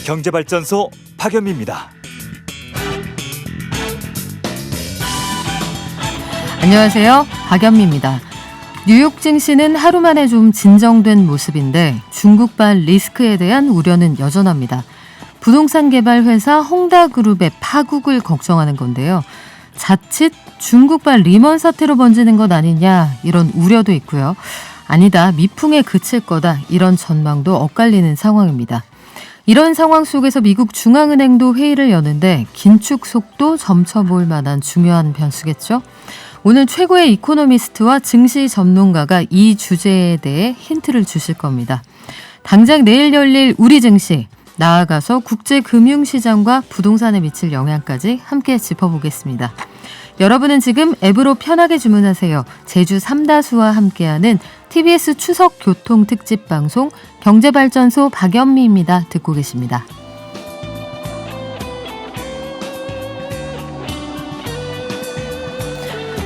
경제발전소 박연미입니다. 안녕하세요. 박연미입니다. 뉴욕 증시는 하루 만에 좀 진정된 모습인데 중국발 리스크에 대한 우려는 여전합니다. 부동산 개발 회사 헝다그룹의 파국을 걱정하는 건데요. 자칫 중국발 리먼 사태로 번지는 것 아니냐 이런 우려도 있고요. 아니다, 미풍에 그칠 거다 이런 전망도 엇갈리는 상황입니다. 이런 상황 속에서 미국 중앙은행도 회의를 여는데 긴축 속도 점쳐볼 만한 중요한 변수겠죠. 오늘 최고의 이코노미스트와 증시 전문가가 이 주제에 대해 힌트를 주실 겁니다. 당장 내일 열릴 우리 증시, 나아가서 국제금융시장과 부동산에 미칠 영향까지 함께 짚어보겠습니다. 여러분은 지금 앱으로 편하게 주문하세요. 제주 삼다수와 함께하는 TBS 추석 교통 특집 방송 경제발전소 박연미입니다. 듣고 계십니다.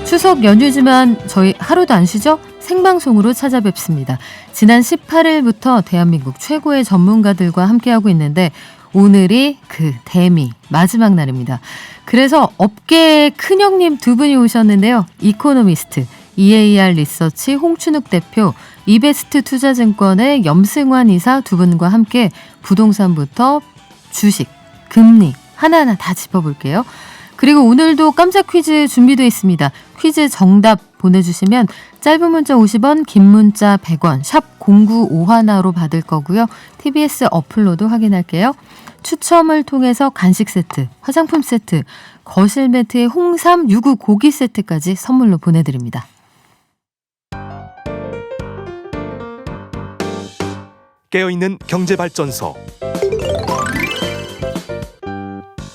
추석 연휴지만 저희 하루도 안 쉬죠? 생방송으로 찾아뵙습니다. 지난 18일부터 대한민국 최고의 전문가들과 함께하고 있는데 오늘이 그 대미 마지막 날입니다. 그래서 업계의 큰형님 두 분이 오셨는데요. 이코노미스트, EAR 리서치 홍춘욱 대표, 이베스트 투자증권의 염승환 이사 두 분과 함께 부동산부터 주식, 금리 하나하나 다 짚어볼게요. 그리고 오늘도 깜짝 퀴즈 준비되어 있습니다. 퀴즈 정답 보내주시면 짧은 문자 50원, 긴 문자 100원, 샵 0951로 받을 거고요. TBS 어플로도 확인할게요. 추첨을 통해서 간식 세트, 화장품 세트, 거실 매트의 홍삼 유구 고기 세트까지 선물로 보내드립니다. 깨어있는 경제발전소.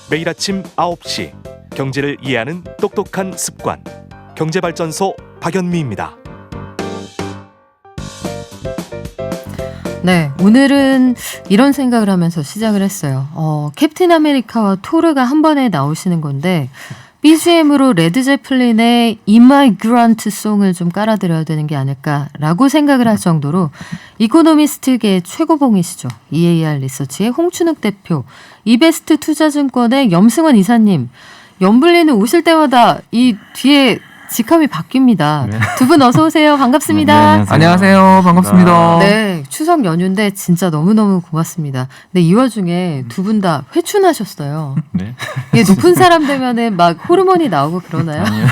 매일 아침 9시 경제를 이해하는 똑똑한 습관. 경제발전소 박연미입니다. 네, 오늘은 이런 생각을 하면서 시작을 했어요. 캡틴 아메리카와 토르가 한 번에 나오시는 건데 BGM으로 레드 제플린의 이마이그란트 송을 좀 깔아드려야 되는 게 아닐까라고 생각을 할 정도로 이코노미스트계의 최고봉이시죠. EAR 리서치의 홍춘욱 대표, 이베스트 투자증권의 염승환 이사님. 염블리는 오실 때마다 이 뒤에 직함이 바뀝니다. 네. 두 분 어서 오세요. 반갑습니다. 네, 안녕하세요. 반갑습니다. 네, 추석 연휴인데 진짜 너무너무 고맙습니다. 근데 이 와중에 두 분 다 회춘하셨어요. 네. 이게 높은 사람 되면은 막 호르몬이 나오고 그러나요? 아니요.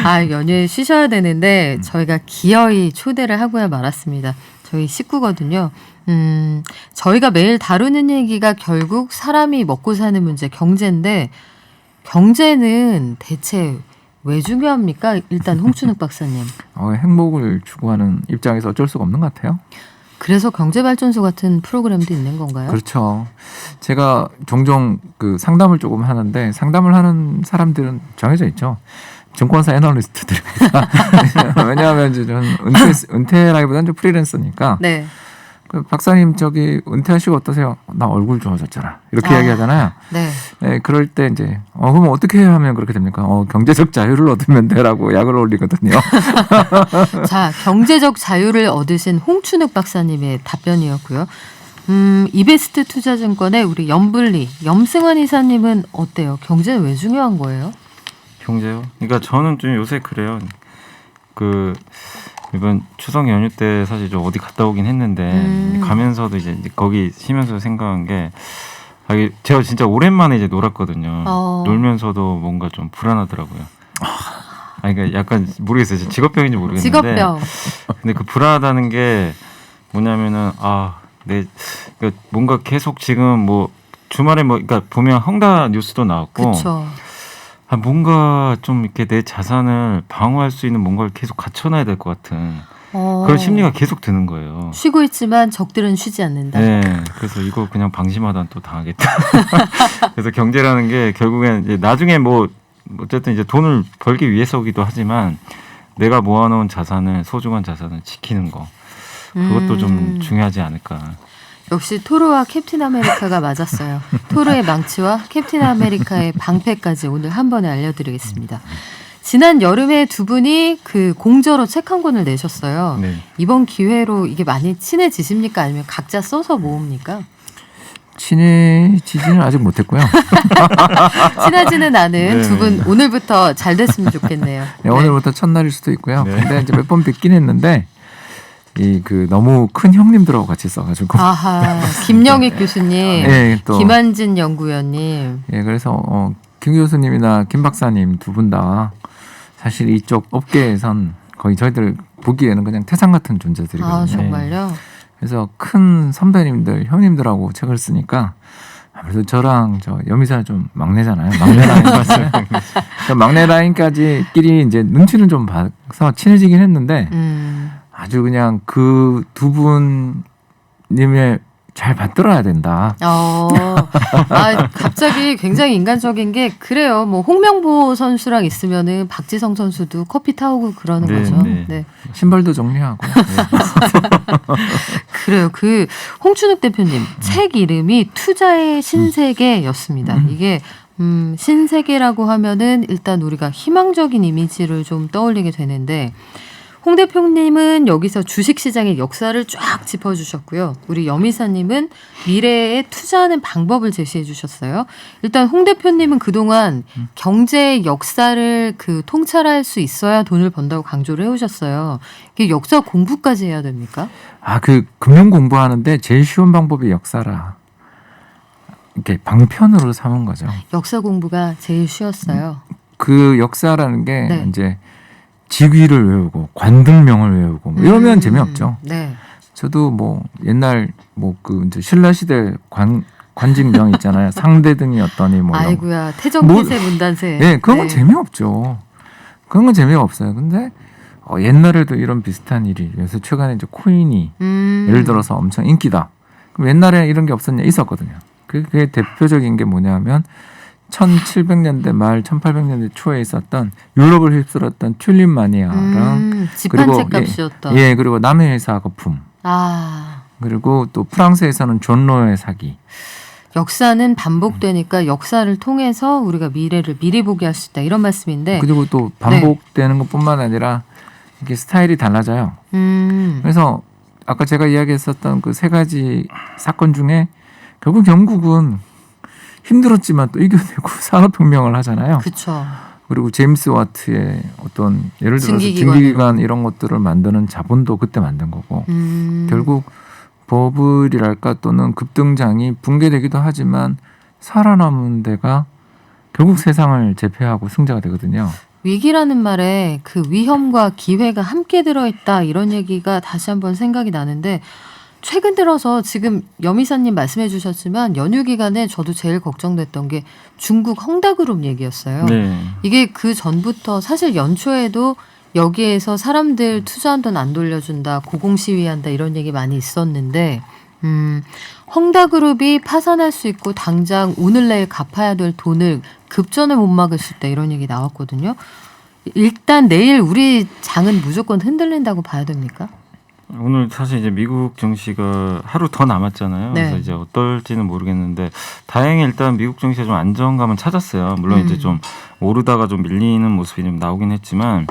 아, 연휴에 쉬셔야 되는데 저희가 기어이 초대를 하고야 말았습니다. 저희 식구거든요. 저희가 매일 다루는 얘기가 결국 사람이 먹고 사는 문제, 경제인데 경제는 대체 왜 중요합니까? 일단 홍춘욱 박사님. 행복을 추구하는 입장에서 어쩔 수가 없는 것 같아요. 그래서 경제발전소 같은 프로그램도 있는 건가요? 그렇죠. 제가 종종 그 상담을 조금 하는데 상담을 하는 사람들은 정해져 있죠. 증권사 애널리스트들입니다. 왜냐하면 이제 저는 은퇴라기보다는 좀 프리랜서니까. 네. 그 박사님 저기 은퇴하시고 어떠세요? 나 얼굴 좋아졌잖아. 이렇게 얘기하잖아요. 네. 네, 그럴 때 이제 그럼 어떻게 해야 하면 그렇게 됩니까? 경제적 자유를 얻으면 돼라고 약을 올리거든요. 자, 경제적 자유를 얻으신 홍춘욱 박사님의 답변이었고요. 이베스트 투자증권의 우리 염블리, 염승환 이사님은 어때요? 경제는 왜 중요한 거예요? 경제요? 그러니까 저는 좀 요새 그래요. 이번 추석 연휴 때 사실 좀 어디 갔다 오긴 했는데 가면서도 이제 거기 쉬면서 생각한 게 제가 진짜 오랜만에 이제 놀았거든요. 놀면서도 뭔가 좀 불안하더라고요. 그러니까 약간 모르겠어요. 직업병인지 모르겠는데. 직업병. 근데 그 불안하다는 게 뭐냐면은 그러니까 뭔가 계속 지금 뭐 주말에 그러니까 보면 헝다 뉴스도 나왔고. 그렇죠. 뭔가 좀 이렇게 내 자산을 방어할 수 있는 뭔가를 계속 갖춰놔야 될 것 같은 그런 심리가 계속 드는 거예요. 쉬고 있지만 적들은 쉬지 않는다. 네, 그래서 이거 그냥 방심하다 또 당하겠다. 그래서 경제라는 게 결국엔 이제 나중에 뭐 어쨌든 이제 돈을 벌기 위해서기도 하지만 내가 모아놓은 자산을 소중한 자산을 지키는 거 그것도 좀 중요하지 않을까. 역시 토르와 캡틴 아메리카가 맞았어요. 토르의 망치와 캡틴 아메리카의 방패까지 오늘 한 번에 알려드리겠습니다. 지난 여름에 두 분이 그 공저로 책 한 권을 내셨어요. 네. 이번 기회로 이게 많이 친해지십니까? 아니면 각자 써서 모읍니까? 친해지지는 아직 못했고요. 친하지는 않은 네. 두 분 오늘부터 잘 됐으면 좋겠네요. 네, 오늘부터 첫날일 수도 있고요. 네. 근데 이제 몇 번 뵙긴 했는데 이 그 너무 큰 형님들하고 같이 써가지고. 아하, 김영익 교수님, 네, 또 김한진 연구위원님. 예, 그래서 김 교수님이나 김 박사님 두 분 다 사실 이쪽 업계에선 거의 저희들 보기에는 그냥 태산 같은 존재들이거든요. 아, 정말요? 그래서 큰 선배님들, 형님들하고 책을 쓰니까 아무래도 저랑 저 여미사 좀 막내잖아요. 막내 라인 봤어요. 막내 라인까지끼리 이제 눈치는 좀 봐서 친해지긴 했는데 아주 그냥 그 두 분님의 잘 받들어야 된다. 갑자기 굉장히 인간적인 게 그래요. 뭐 홍명보 선수랑 있으면은 박지성 선수도 커피 타오고 그러는 네, 거죠. 네. 네. 신발도 정리하고. 그래요. 그 홍춘욱 대표님 책 이름이 투자의 신세계였습니다. 이게 신세계라고 하면은 일단 우리가 희망적인 이미지를 좀 떠올리게 되는데 홍 대표님은 여기서 주식시장의 역사를 쫙 짚어주셨고요. 우리 여미사님은 미래에 투자하는 방법을 제시해 주셨어요. 일단 홍 대표님은 그동안 경제의 역사를 통찰할 수 있어야 돈을 번다고 강조를 해오셨어요. 이게 역사 공부까지 해야 됩니까? 그 금융 공부하는데 제일 쉬운 방법이 역사라. 이렇게 방편으로 삼은 거죠. 역사 공부가 제일 쉬웠어요. 그 역사라는 게 네. 이제 직위를 외우고 관등명을 외우고 뭐 이러면 재미없죠. 네. 저도 뭐 옛날 이제 신라 시대 관직명 있잖아요. 상대등이 어떠니 뭐 이런. 아이고야 태정태세 문단세. 네, 그런 건 재미없죠. 그런 건 재미가 없어요. 근데 옛날에도 이런 비슷한 일이 그래서 최근에 이제 코인이 예를 들어서 엄청 인기다. 그럼 옛날에 이런 게 없었냐? 있었거든요. 그게 대표적인 게 뭐냐면 1700년대 말 1800년대 초에 있었던 유럽을 휩쓸었던 튤립 마니아랑 집한채 값이었던. 예, 그리고 남해 회사 거품. 그리고 또 프랑스에서는 존로의 사기. 역사는 반복되니까 역사를 통해서 우리가 미래를 미리 보게 할 수 있다. 이런 말씀인데. 그리고 또 반복되는 것뿐만 아니라 이게 스타일이 달라져요. 그래서 아까 제가 이야기했었던 그 세 가지 사건 중에 결국 영국은 힘들었지만 또 이겨내고 산업혁명을 하잖아요. 그렇죠. 그리고 제임스 와트의 어떤 예를 들어서 증기기관. 증기기관 이런 것들을 만드는 자본도 그때 만든 거고 결국 버블이랄까 또는 급등장이 붕괴되기도 하지만 살아남은 데가 결국 세상을 제패하고 승자가 되거든요. 위기라는 말에 그 위험과 기회가 함께 들어있다 이런 얘기가 다시 한번 생각이 나는데 최근 들어서 지금 여미사님 말씀해 주셨지만 연휴 기간에 저도 제일 걱정됐던 게 중국 헝다그룹 얘기였어요. 네. 이게 그 전부터 사실 연초에도 여기에서 사람들 투자한 돈 안 돌려준다, 고공시위한다 이런 얘기 많이 있었는데 헝다그룹이 파산할 수 있고 당장 오늘 내일 갚아야 될 돈을 급전을 못 막을 수 있다 이런 얘기 나왔거든요. 일단 내일 우리 장은 무조건 흔들린다고 봐야 됩니까? 오늘 사실 이제 미국 증시가 하루 더 남았잖아요. 네. 그래서 이제 어떨지는 모르겠는데 다행히 일단 미국 증시가 좀 안정감은 찾았어요. 물론 이제 좀 오르다가 좀 밀리는 모습이 좀 나오긴 했지만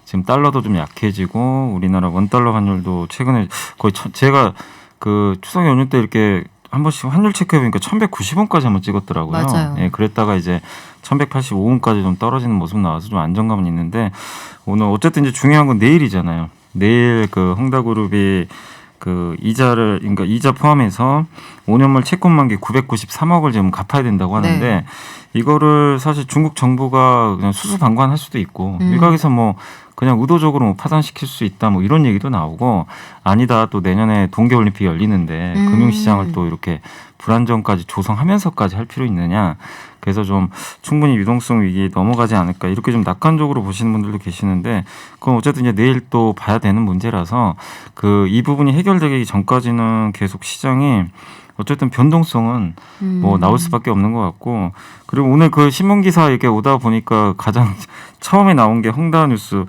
지금 달러도 좀 약해지고 우리나라 원달러 환율도 최근에 거의 제가 그 추석 연휴 때 이렇게 한 번씩 환율 체크해 보니까 1,190원까지 한번 찍었더라고요. 맞아요. 예, 그랬다가 이제 1,185원까지 좀 떨어지는 모습 나와서 좀 안정감은 있는데 오늘 어쨌든 이제 중요한 건 내일이잖아요. 내일 그 헝다그룹이 그 그러니까 이자 포함해서 5년물 채권 만기 993억을 지금 갚아야 된다고 하는데 네. 이거를 사실 중국 정부가 그냥 수수방관할 수도 있고 일각에서 뭐 그냥 의도적으로 뭐 파산시킬 수 있다 뭐 이런 얘기도 나오고 아니다 또 내년에 동계올림픽이 열리는데 금융시장을 또 이렇게 불안정까지 조성하면서까지 할 필요 있느냐. 그래서 좀 충분히 유동성 위기 넘어가지 않을까 이렇게 좀 낙관적으로 보시는 분들도 계시는데 그건 어쨌든 이제 내일 또 봐야 되는 문제라서 그 이 부분이 해결되기 전까지는 계속 시장이 어쨌든 변동성은 뭐 나올 수밖에 없는 것 같고 그리고 오늘 그 신문 기사 이렇게 오다 보니까 가장 처음에 나온 게 헝다 뉴스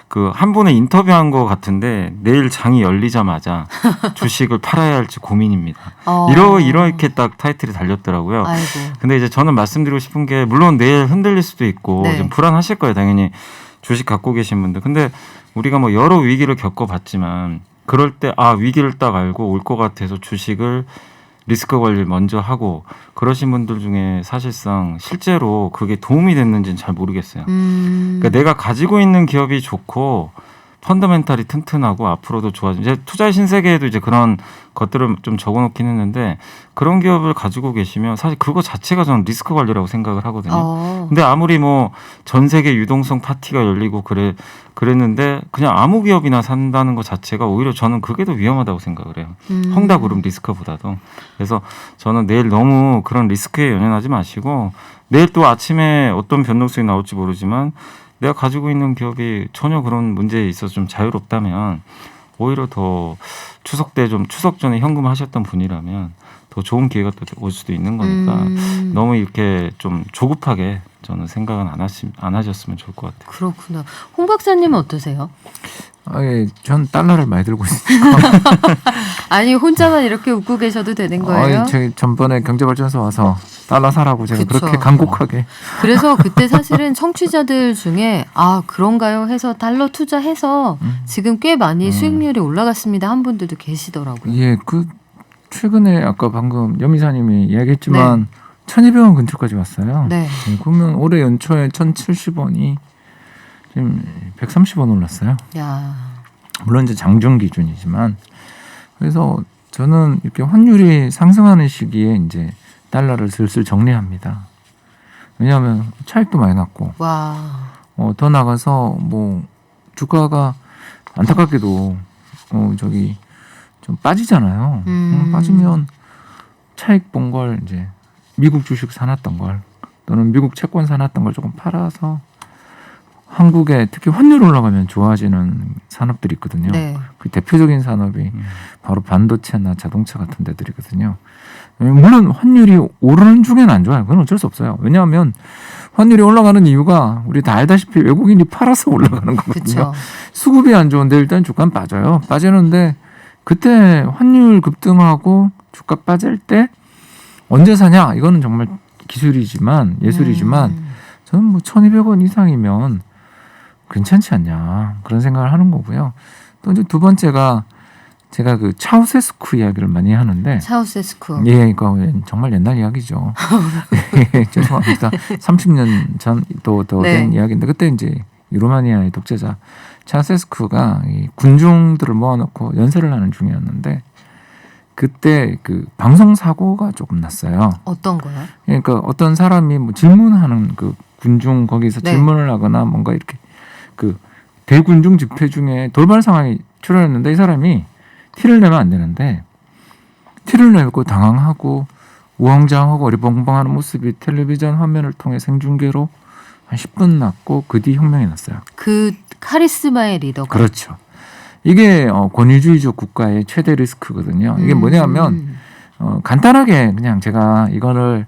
그 한 분의 인터뷰한 것 같은데 내일 장이 열리자마자 주식을 팔아야 할지 고민입니다. 이렇게 딱 타이틀이 달렸더라고요. 아이고. 근데 이제 저는 말씀드리고 싶은 게 물론 내일 흔들릴 수도 있고 네. 좀 불안하실 거예요. 당연히 주식 갖고 계신 분들. 근데 우리가 뭐 여러 위기를 겪어봤지만 그럴 때 위기를 딱 알고 올 것 같아서 주식을 리스크 관리를 먼저 하고 그러신 분들 중에 사실상 실제로 그게 도움이 됐는지는 잘 모르겠어요. 그러니까 내가 가지고 있는 기업이 좋고 펀더멘탈이 튼튼하고 앞으로도 좋아지고 이제 투자의 신세계에도 이제 그런 것들을 좀 적어놓긴 했는데 그런 기업을 가지고 계시면 사실 그거 자체가 저는 리스크 관리라고 생각을 하거든요. 근데 아무리 뭐 전 세계 유동성 파티가 열리고 그랬는데 그냥 아무 기업이나 산다는 것 자체가 오히려 저는 그게 더 위험하다고 생각을 해요. 헝다그룹 리스크보다도. 그래서 저는 내일 너무 그런 리스크에 연연하지 마시고 내일 또 아침에 어떤 변동성이 나올지 모르지만 내가 가지고 있는 기업이 전혀 그런 문제에 있어서 좀 자유롭다면 오히려 더 추석 때 좀 추석 전에 현금하셨던 분이라면 더 좋은 기회가 또 올 수도 있는 거니까 너무 이렇게 좀 조급하게 저는 생각은 안 하셨으면 좋을 것 같아요. 그렇구나. 홍 박사님은 어떠세요? 예, 전 달러를 많이 들고 있으니까. 아니 혼자만 이렇게 웃고 계셔도 되는 거예요? 제 전번에 경제발전소 와서 달러 사라고 제가 그쵸. 그렇게 간곡하게. 그래서 그때 사실은 청취자들 중에 아 그런가요 해서 달러 투자해서 지금 꽤 많이 수익률이 올라갔습니다 한 분들도 계시더라고요. 예, 최근에 아까 방금 여미사님이 이야기했지만 1,200원 근처까지 왔어요. 네. 그러면 올해 연초에 1,070원이 지금 130원 올랐어요. 야. 물론 이제 장중 기준이지만 그래서 저는 이렇게 환율이 상승하는 시기에 이제 달러를 슬슬 정리합니다. 왜냐하면 차익도 많이 났고 와. 더 나가서 뭐 주가가 안타깝게도 좀 빠지잖아요. 빠지면 차익 본 걸 이제 미국 주식 사놨던 걸 또는 미국 채권 사놨던 걸 조금 팔아서 한국에 특히 환율 올라가면 좋아지는 산업들이 있거든요. 네. 그 대표적인 산업이 바로 반도체나 자동차 같은 데들이거든요. 물론 환율이 오르는 중에는 안 좋아요. 그건 어쩔 수 없어요. 왜냐하면 환율이 올라가는 이유가 우리 다 알다시피 외국인이 팔아서 올라가는 거거든요. 그쵸. 수급이 안 좋은데 일단 주가는 빠져요. 빠지는데 그때 환율 급등하고 주가 빠질 때 언제 사냐? 이거는 정말 기술이지만 예술이지만 저는 뭐 1,200원 이상이면 괜찮지 않냐 그런 생각을 하는 거고요. 또 이제 두 번째가 제가 그 차우세스쿠 이야기를 많이 하는데 차우세스쿠. 예, 이거 정말 옛날 이야기죠. 예, 죄송합니다. 30년 전 또 된 이야기인데 그때 이제 유로마니아의 독재자 차우세스쿠가 이 군중들을 모아놓고 연설을 하는 중이었는데 그때 그 방송 사고가 조금 났어요. 어떤 거요? 그러니까 어떤 사람이 뭐 질문하는 그 군중 거기서 질문을 하거나 뭔가 이렇게 그 대군중 집회 중에 돌발 상황이 출현했는데 이 사람이 티를 내면 안 되는데 티를 내고 당황하고 우왕좌왕하고 어리벙벙하는 모습이 텔레비전 화면을 통해 생중계로 한 10분 났고 그 뒤 혁명이 났어요. 그 카리스마의 리더가. 그렇죠. 이게 권위주의적 국가의 최대 리스크거든요. 이게 뭐냐면 간단하게 그냥 제가 이거를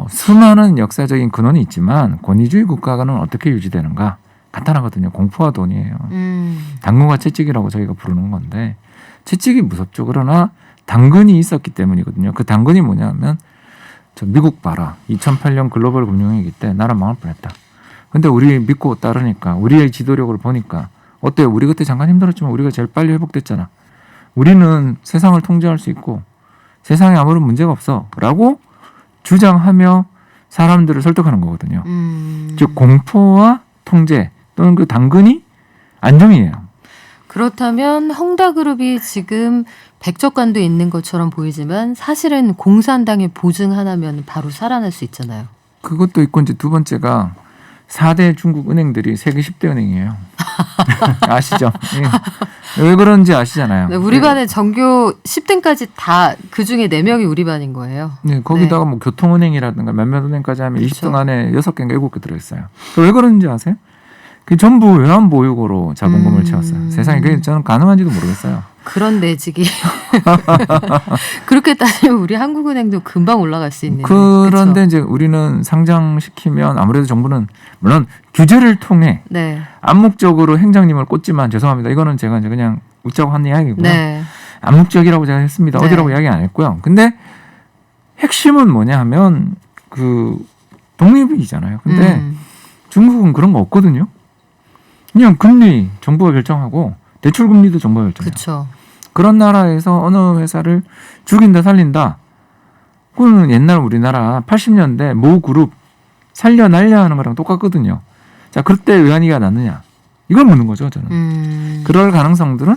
수많은 역사적인 근원이 있지만 권위주의 국가는 어떻게 유지되는가 간단하거든요. 공포와 돈이에요. 당근과 채찍이라고 저희가 부르는 건데 채찍이 무섭죠. 그러나 당근이 있었기 때문이거든요. 그 당근이 뭐냐면 저 미국 봐라. 2008년 글로벌 금융위기 때 나라 망할 뻔했다. 근데 우리 믿고 따르니까 우리의 지도력을 보니까 어때요? 우리 그때 잠깐 힘들었지만 우리가 제일 빨리 회복됐잖아. 우리는 세상을 통제할 수 있고 세상에 아무런 문제가 없어 라고 주장하며 사람들을 설득하는 거거든요. 즉 공포와 통제 또는 그 당근이 안정이에요. 그렇다면 헝다그룹이 지금 백적관도 있는 것처럼 보이지만 사실은 공산당의 보증 하나면 바로 살아날 수 있잖아요. 그것도 있고 이제 두 번째가 4대 중국 은행들이 세계 10대 은행이에요. 아시죠? 예. 왜 그런지 아시잖아요. 네, 우리 반에 전교 10등까지 다 그중에 4명이 우리 반인 거예요. 네, 거기다가 뭐 교통은행이라든가 몇몇 은행까지 하면 그렇죠. 20등 안에 6개인가 7개 들어있어요. 왜 그런지 아세요? 그 전부 외환보유고로 자본금을 채웠어요. 세상에 그게 저는 가능한지도 모르겠어요. 그런 매직이 그렇게 따지면 우리 한국은행도 금방 올라갈 수 있는. 그런데 그쵸? 이제 우리는 상장시키면 아무래도 정부는 물론 규제를 통해 네. 암묵적으로 행장님을 꽂지만 죄송합니다. 이거는 제가 이제 그냥 웃자고 한 이야기고요. 네. 암묵적이라고 제가 했습니다. 네. 어디라고 이야기 안 했고요. 근데 핵심은 뭐냐 하면 그 독립이잖아요. 근데 중국은 그런 거 없거든요. 그냥 금리 정부가 결정하고 대출 금리도 정부가 결정해요. 그렇죠. 그런 나라에서 어느 회사를 죽인다 살린다 그거는 옛날 우리나라 80년대 모 그룹 살려 날려 하는 거랑 똑같거든요. 자, 그때 왜 한의가 났느냐? 이걸 묻는 거죠, 저는. 그럴 가능성들은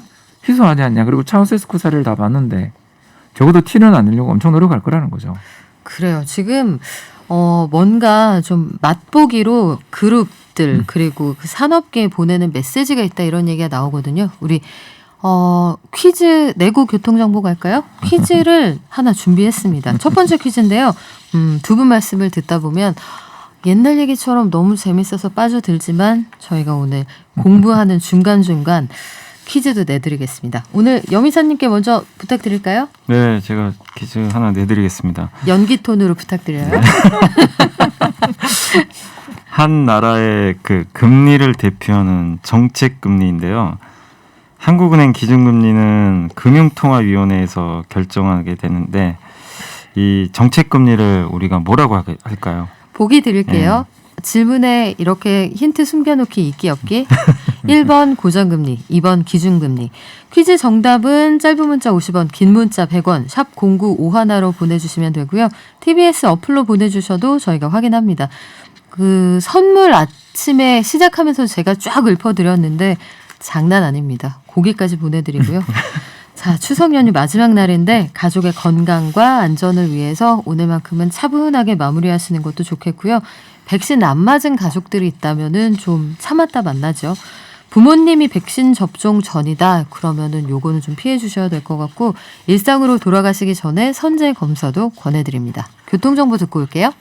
희소하지 않냐. 그리고 차우세스쿠 사례를 다 봤는데 적어도 티는 안 내려고 엄청 노력할 거라는 거죠. 그래요. 지금 뭔가 좀 맛보기로 그룹들 그리고 그 산업계에 보내는 메시지가 있다 이런 얘기가 나오거든요. 우리 퀴즈 내고 교통정보 갈까요? 퀴즈를 하나 준비했습니다. 첫 번째 퀴즈인데요. 두 분 말씀을 듣다 보면 옛날 얘기처럼 너무 재밌어서 빠져들지만 저희가 오늘 공부하는 중간중간 퀴즈도 내드리겠습니다. 오늘 염이사님께 먼저 부탁드릴까요? 네, 제가 퀴즈 하나 내드리겠습니다. 연기 톤으로 부탁드려요. 한 나라의 그 금리를 대표하는 정책 금리인데요. 한국은행 기준금리는 금융통화위원회에서 결정하게 되는데 이 정책 금리를 우리가 뭐라고 할까요? 보기 드릴게요. 질문에 이렇게 힌트 숨겨놓기 있기 없기. 1번 고정금리, 2번 기준금리. 퀴즈 정답은 짧은 문자 50원, 긴 문자 100원, 샵 0951로 보내주시면 되고요. TBS 어플로 보내주셔도 저희가 확인합니다. 그 선물 아침에 시작하면서 제가 쫙 읊어드렸는데 장난 아닙니다. 고기까지 보내드리고요. 자, 추석 연휴 마지막 날인데 가족의 건강과 안전을 위해서 오늘만큼은 차분하게 마무리하시는 것도 좋겠고요. 백신 안 맞은 가족들이 있다면은 좀 참았다 만나죠. 부모님이 백신 접종 전이다 그러면은 요거는 좀 피해 주셔야 될 것 같고 일상으로 돌아가시기 전에 선제 검사도 권해드립니다. 교통정보 듣고 올게요.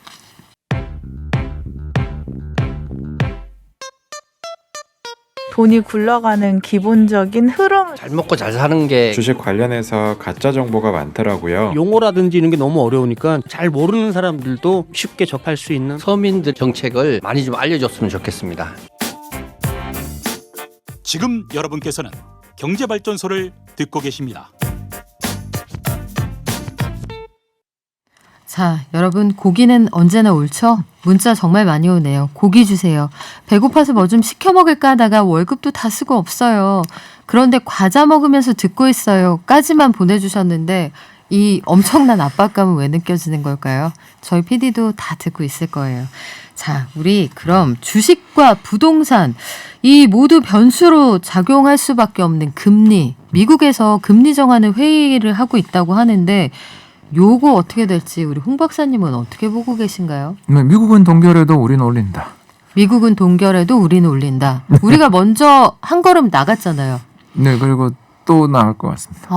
돈이 굴러가는 기본적인 흐름. 잘 먹고 잘 사는 게 주식 관련해서 가짜 정보가 많더라고요. 용어라든지 이런 게 너무 어려우니까 잘 모르는 사람들도 쉽게 접할 수 있는 서민들 정책을 많이 좀 알려줬으면 좋겠습니다. 지금 여러분께서는 경제발전소를 듣고 계십니다. 자, 여러분 고기는 언제나 옳죠? 문자 정말 많이 오네요. 고기 주세요. 배고파서 뭐 좀 시켜 먹을까 하다가 월급도 다 쓰고 없어요. 그런데 과자 먹으면서 듣고 있어요. 까지만 보내주셨는데 이 엄청난 압박감은 왜 느껴지는 걸까요? 저희 PD도 다 듣고 있을 거예요. 자, 우리 그럼 주식과 부동산 이 모두 변수로 작용할 수밖에 없는 금리. 미국에서 금리 정하는 회의를 하고 있다고 하는데 요거 어떻게 될지 우리 홍 박사님은 어떻게 보고 계신가요? 미국은 동결해도 우리는 올린다. 미국은 동결해도 우리는 올린다. 우리가 먼저 한 걸음 나갔잖아요. 네, 그리고 또 나갈 것 같습니다.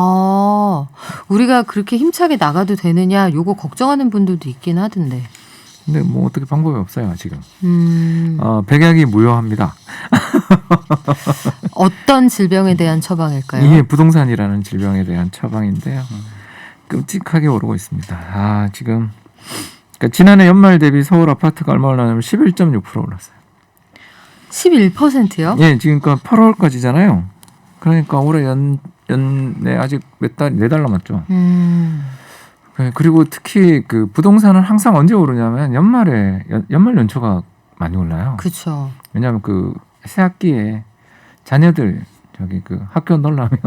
우리가 그렇게 힘차게 나가도 되느냐 요거 걱정하는 분들도 있긴 하던데. 근데 뭐 어떻게 방법이 없어요 지금. 백약이 무효합니다. 어떤 질병에 대한 처방일까요? 이게 부동산이라는 질병에 대한 처방인데요. 끔찍하게 오르고 있습니다. 지금 그러니까 지난해 연말 대비 서울 아파트가 얼마 올랐냐면 11.6% 올랐어요. 11%요? 예, 지금 그러니까 8월까지잖아요. 그러니까 올해 연내 아직 네 달 남았죠. 그리고 특히 그 부동산은 항상 언제 오르냐면 연말 연초가 많이 올라요. 그렇죠. 왜냐하면 그 새학기에 자녀들 저기 그 학교 놀려면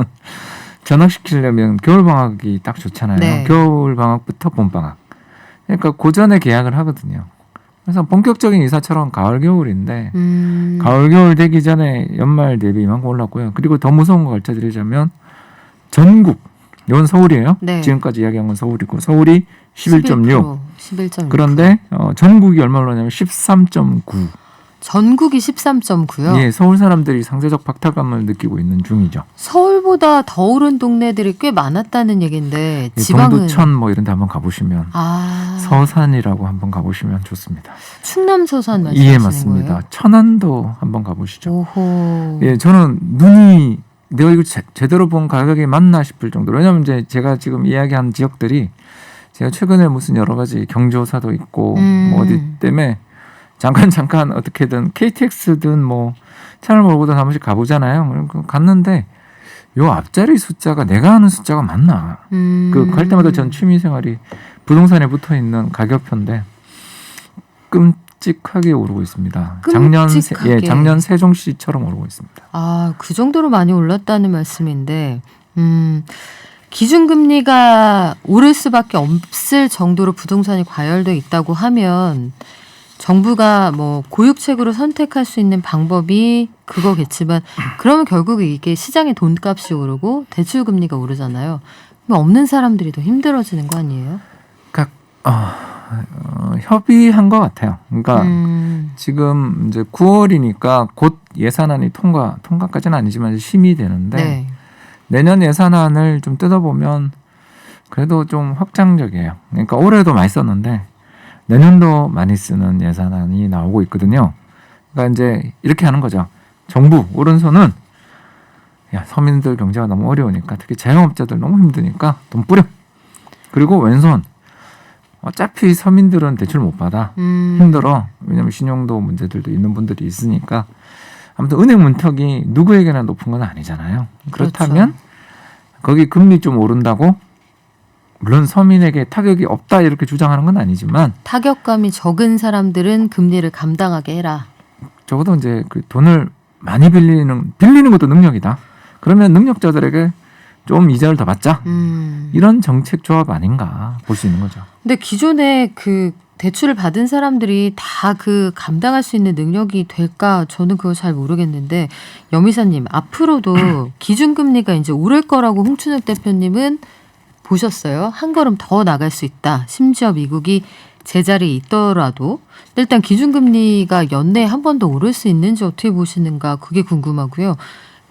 전학시키려면 겨울방학이 딱 좋잖아요. 네. 겨울방학부터 봄방학. 그러니까 그 전에 계약을 하거든요. 그래서 본격적인 이사처럼 가을 겨울인데 가을 겨울 되기 전에 연말 대비 이만큼 올랐고요. 그리고 더 무서운 거 알려드리자면 전국 이건 서울이에요. 네. 지금까지 이야기한 건 서울이고 서울이 11.6. 11.6. 그런데 전국이 얼마 올랐냐면 13.9. 전국이 13.9요? 예, 서울 사람들이 상대적 박탈감을 느끼고 있는 중이죠. 서울보다 더 오른 동네들이 꽤 많았다는 얘기인데 예, 지방은 동두천 뭐 이런 데 한번 가보시면 서산이라고 한번 가보시면 좋습니다. 충남 서산 말씀하시는 예, 맞습니다. 거예요? 천안도 한번 가보시죠. 오호. 예, 저는 눈이 내가 이거 제대로 본 가격이 맞나 싶을 정도로 왜냐하면 이제 제가 지금 이야기한 지역들이 제가 최근에 무슨 여러 가지 경조사도 있고 뭐 어디 때문에 잠깐 어떻게든 KTX든 뭐 차를 몰고도 한 번씩 가보잖아요. 갔는데 요 앞자리 숫자가 내가 아는 숫자가 맞나? 갈 때마다 전 취미생활이 부동산에 붙어 있는 가격표인데 끔찍하게 오르고 있습니다. 작년 세종시처럼 오르고 있습니다. 그 정도로 많이 올랐다는 말씀인데 기준금리가 오를 수밖에 없을 정도로 부동산이 과열돼 있다고 하면 정부가 뭐 고육책으로 선택할 수 있는 방법이 그거겠지만 그러면 결국 이게 시장의 돈값이 오르고 대출금리가 오르잖아요. 그럼 없는 사람들이 더 힘들어지는 거 아니에요? 그러니까 협의한 것 같아요. 그러니까 지금 이제 9월이니까 곧 예산안이 통과까지는 아니지만 심의되는데 네. 내년 예산안을 좀 뜯어보면 그래도 좀 확장적이에요. 그러니까 올해도 많이 썼는데 내년도 많이 쓰는 예산안이 나오고 있거든요. 그러니까 이제 이렇게 하는 거죠. 정부 오른손은 야, 서민들 경제가 너무 어려우니까 특히 자영업자들 너무 힘드니까 돈 뿌려. 그리고 왼손 어차피 서민들은 대출 못 받아. 힘들어. 왜냐하면 신용도 문제들도 있는 분들이 있으니까. 아무튼 은행 문턱이 누구에게나 높은 건 아니잖아요. 그렇다면 거기 금리 좀 오른다고 물론 서민에게 타격이 없다 이렇게 주장하는 건 아니지만 타격감이 적은 사람들은 금리를 감당하게 해라. 적어도 이제 그 돈을 많이 빌리는 것도 능력이다. 그러면 능력자들에게 좀 이자를 더 받자. 이런 정책 조합 아닌가 볼 수 있는 거죠. 근데 기존에 그 대출을 받은 사람들이 다 그 감당할 수 있는 능력이 될까? 저는 그거 잘 모르겠는데 여미사님 앞으로도 기준금리가 이제 오를 거라고 홍춘욱 대표님은 보셨어요? 한 걸음 더 나갈 수 있다. 심지어 미국이 제자리에 있더라도 일단 기준금리가 연내에 한 번 더 오를 수 있는지 어떻게 보시는가 그게 궁금하고요.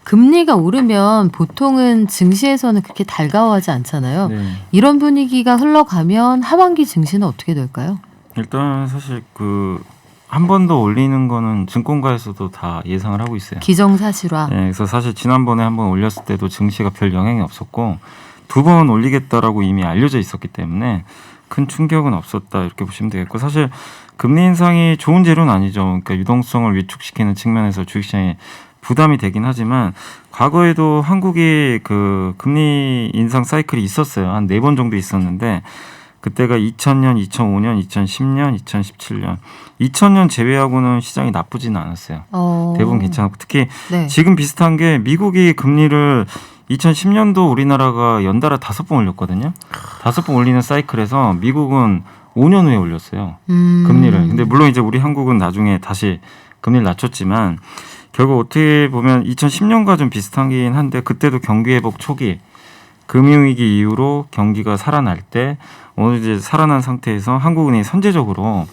금리가 오르면 보통은 증시에서는 그렇게 달가워하지 않잖아요. 네. 이런 분위기가 흘러가면 하반기 증시는 어떻게 될까요? 일단 사실 그 한 번 더 올리는 거는 증권가에서도 다 예상을 하고 있어요. 기정사실화. 네, 그래서 사실 지난번에 한번 올렸을 때도 증시가 별 영향이 없었고 2번 올리겠다라고 이미 알려져 있었기 때문에 큰 충격은 없었다 이렇게 보시면 되겠고 사실 금리 인상이 좋은 재료는 아니죠. 그러니까 유동성을 위축시키는 측면에서 주식시장에 부담이 되긴 하지만 과거에도 한국이 그 금리 인상 사이클이 있었어요. 한 4번 정도 있었는데 그때가 2000년, 2005년, 2010년, 2017년. 2000년 제외하고는 시장이 나쁘지는 않았어요. 대부분 괜찮았고 특히 네. 지금 비슷한 게 미국이 금리를 2010년도 우리나라가 연달아 5번 올렸거든요. 5번 올리는 사이클에서 미국은 5년 후에 올렸어요. 금리를. 근데 물론 이제 우리 한국은 나중에 다시 금리를 낮췄지만 결국 어떻게 보면 2010년과 좀 비슷하긴 한데 그때도 경기 회복 초기 금융위기 이후로 경기가 살아날 때 어느 이제 살아난 상태에서 한국은행이 선제적으로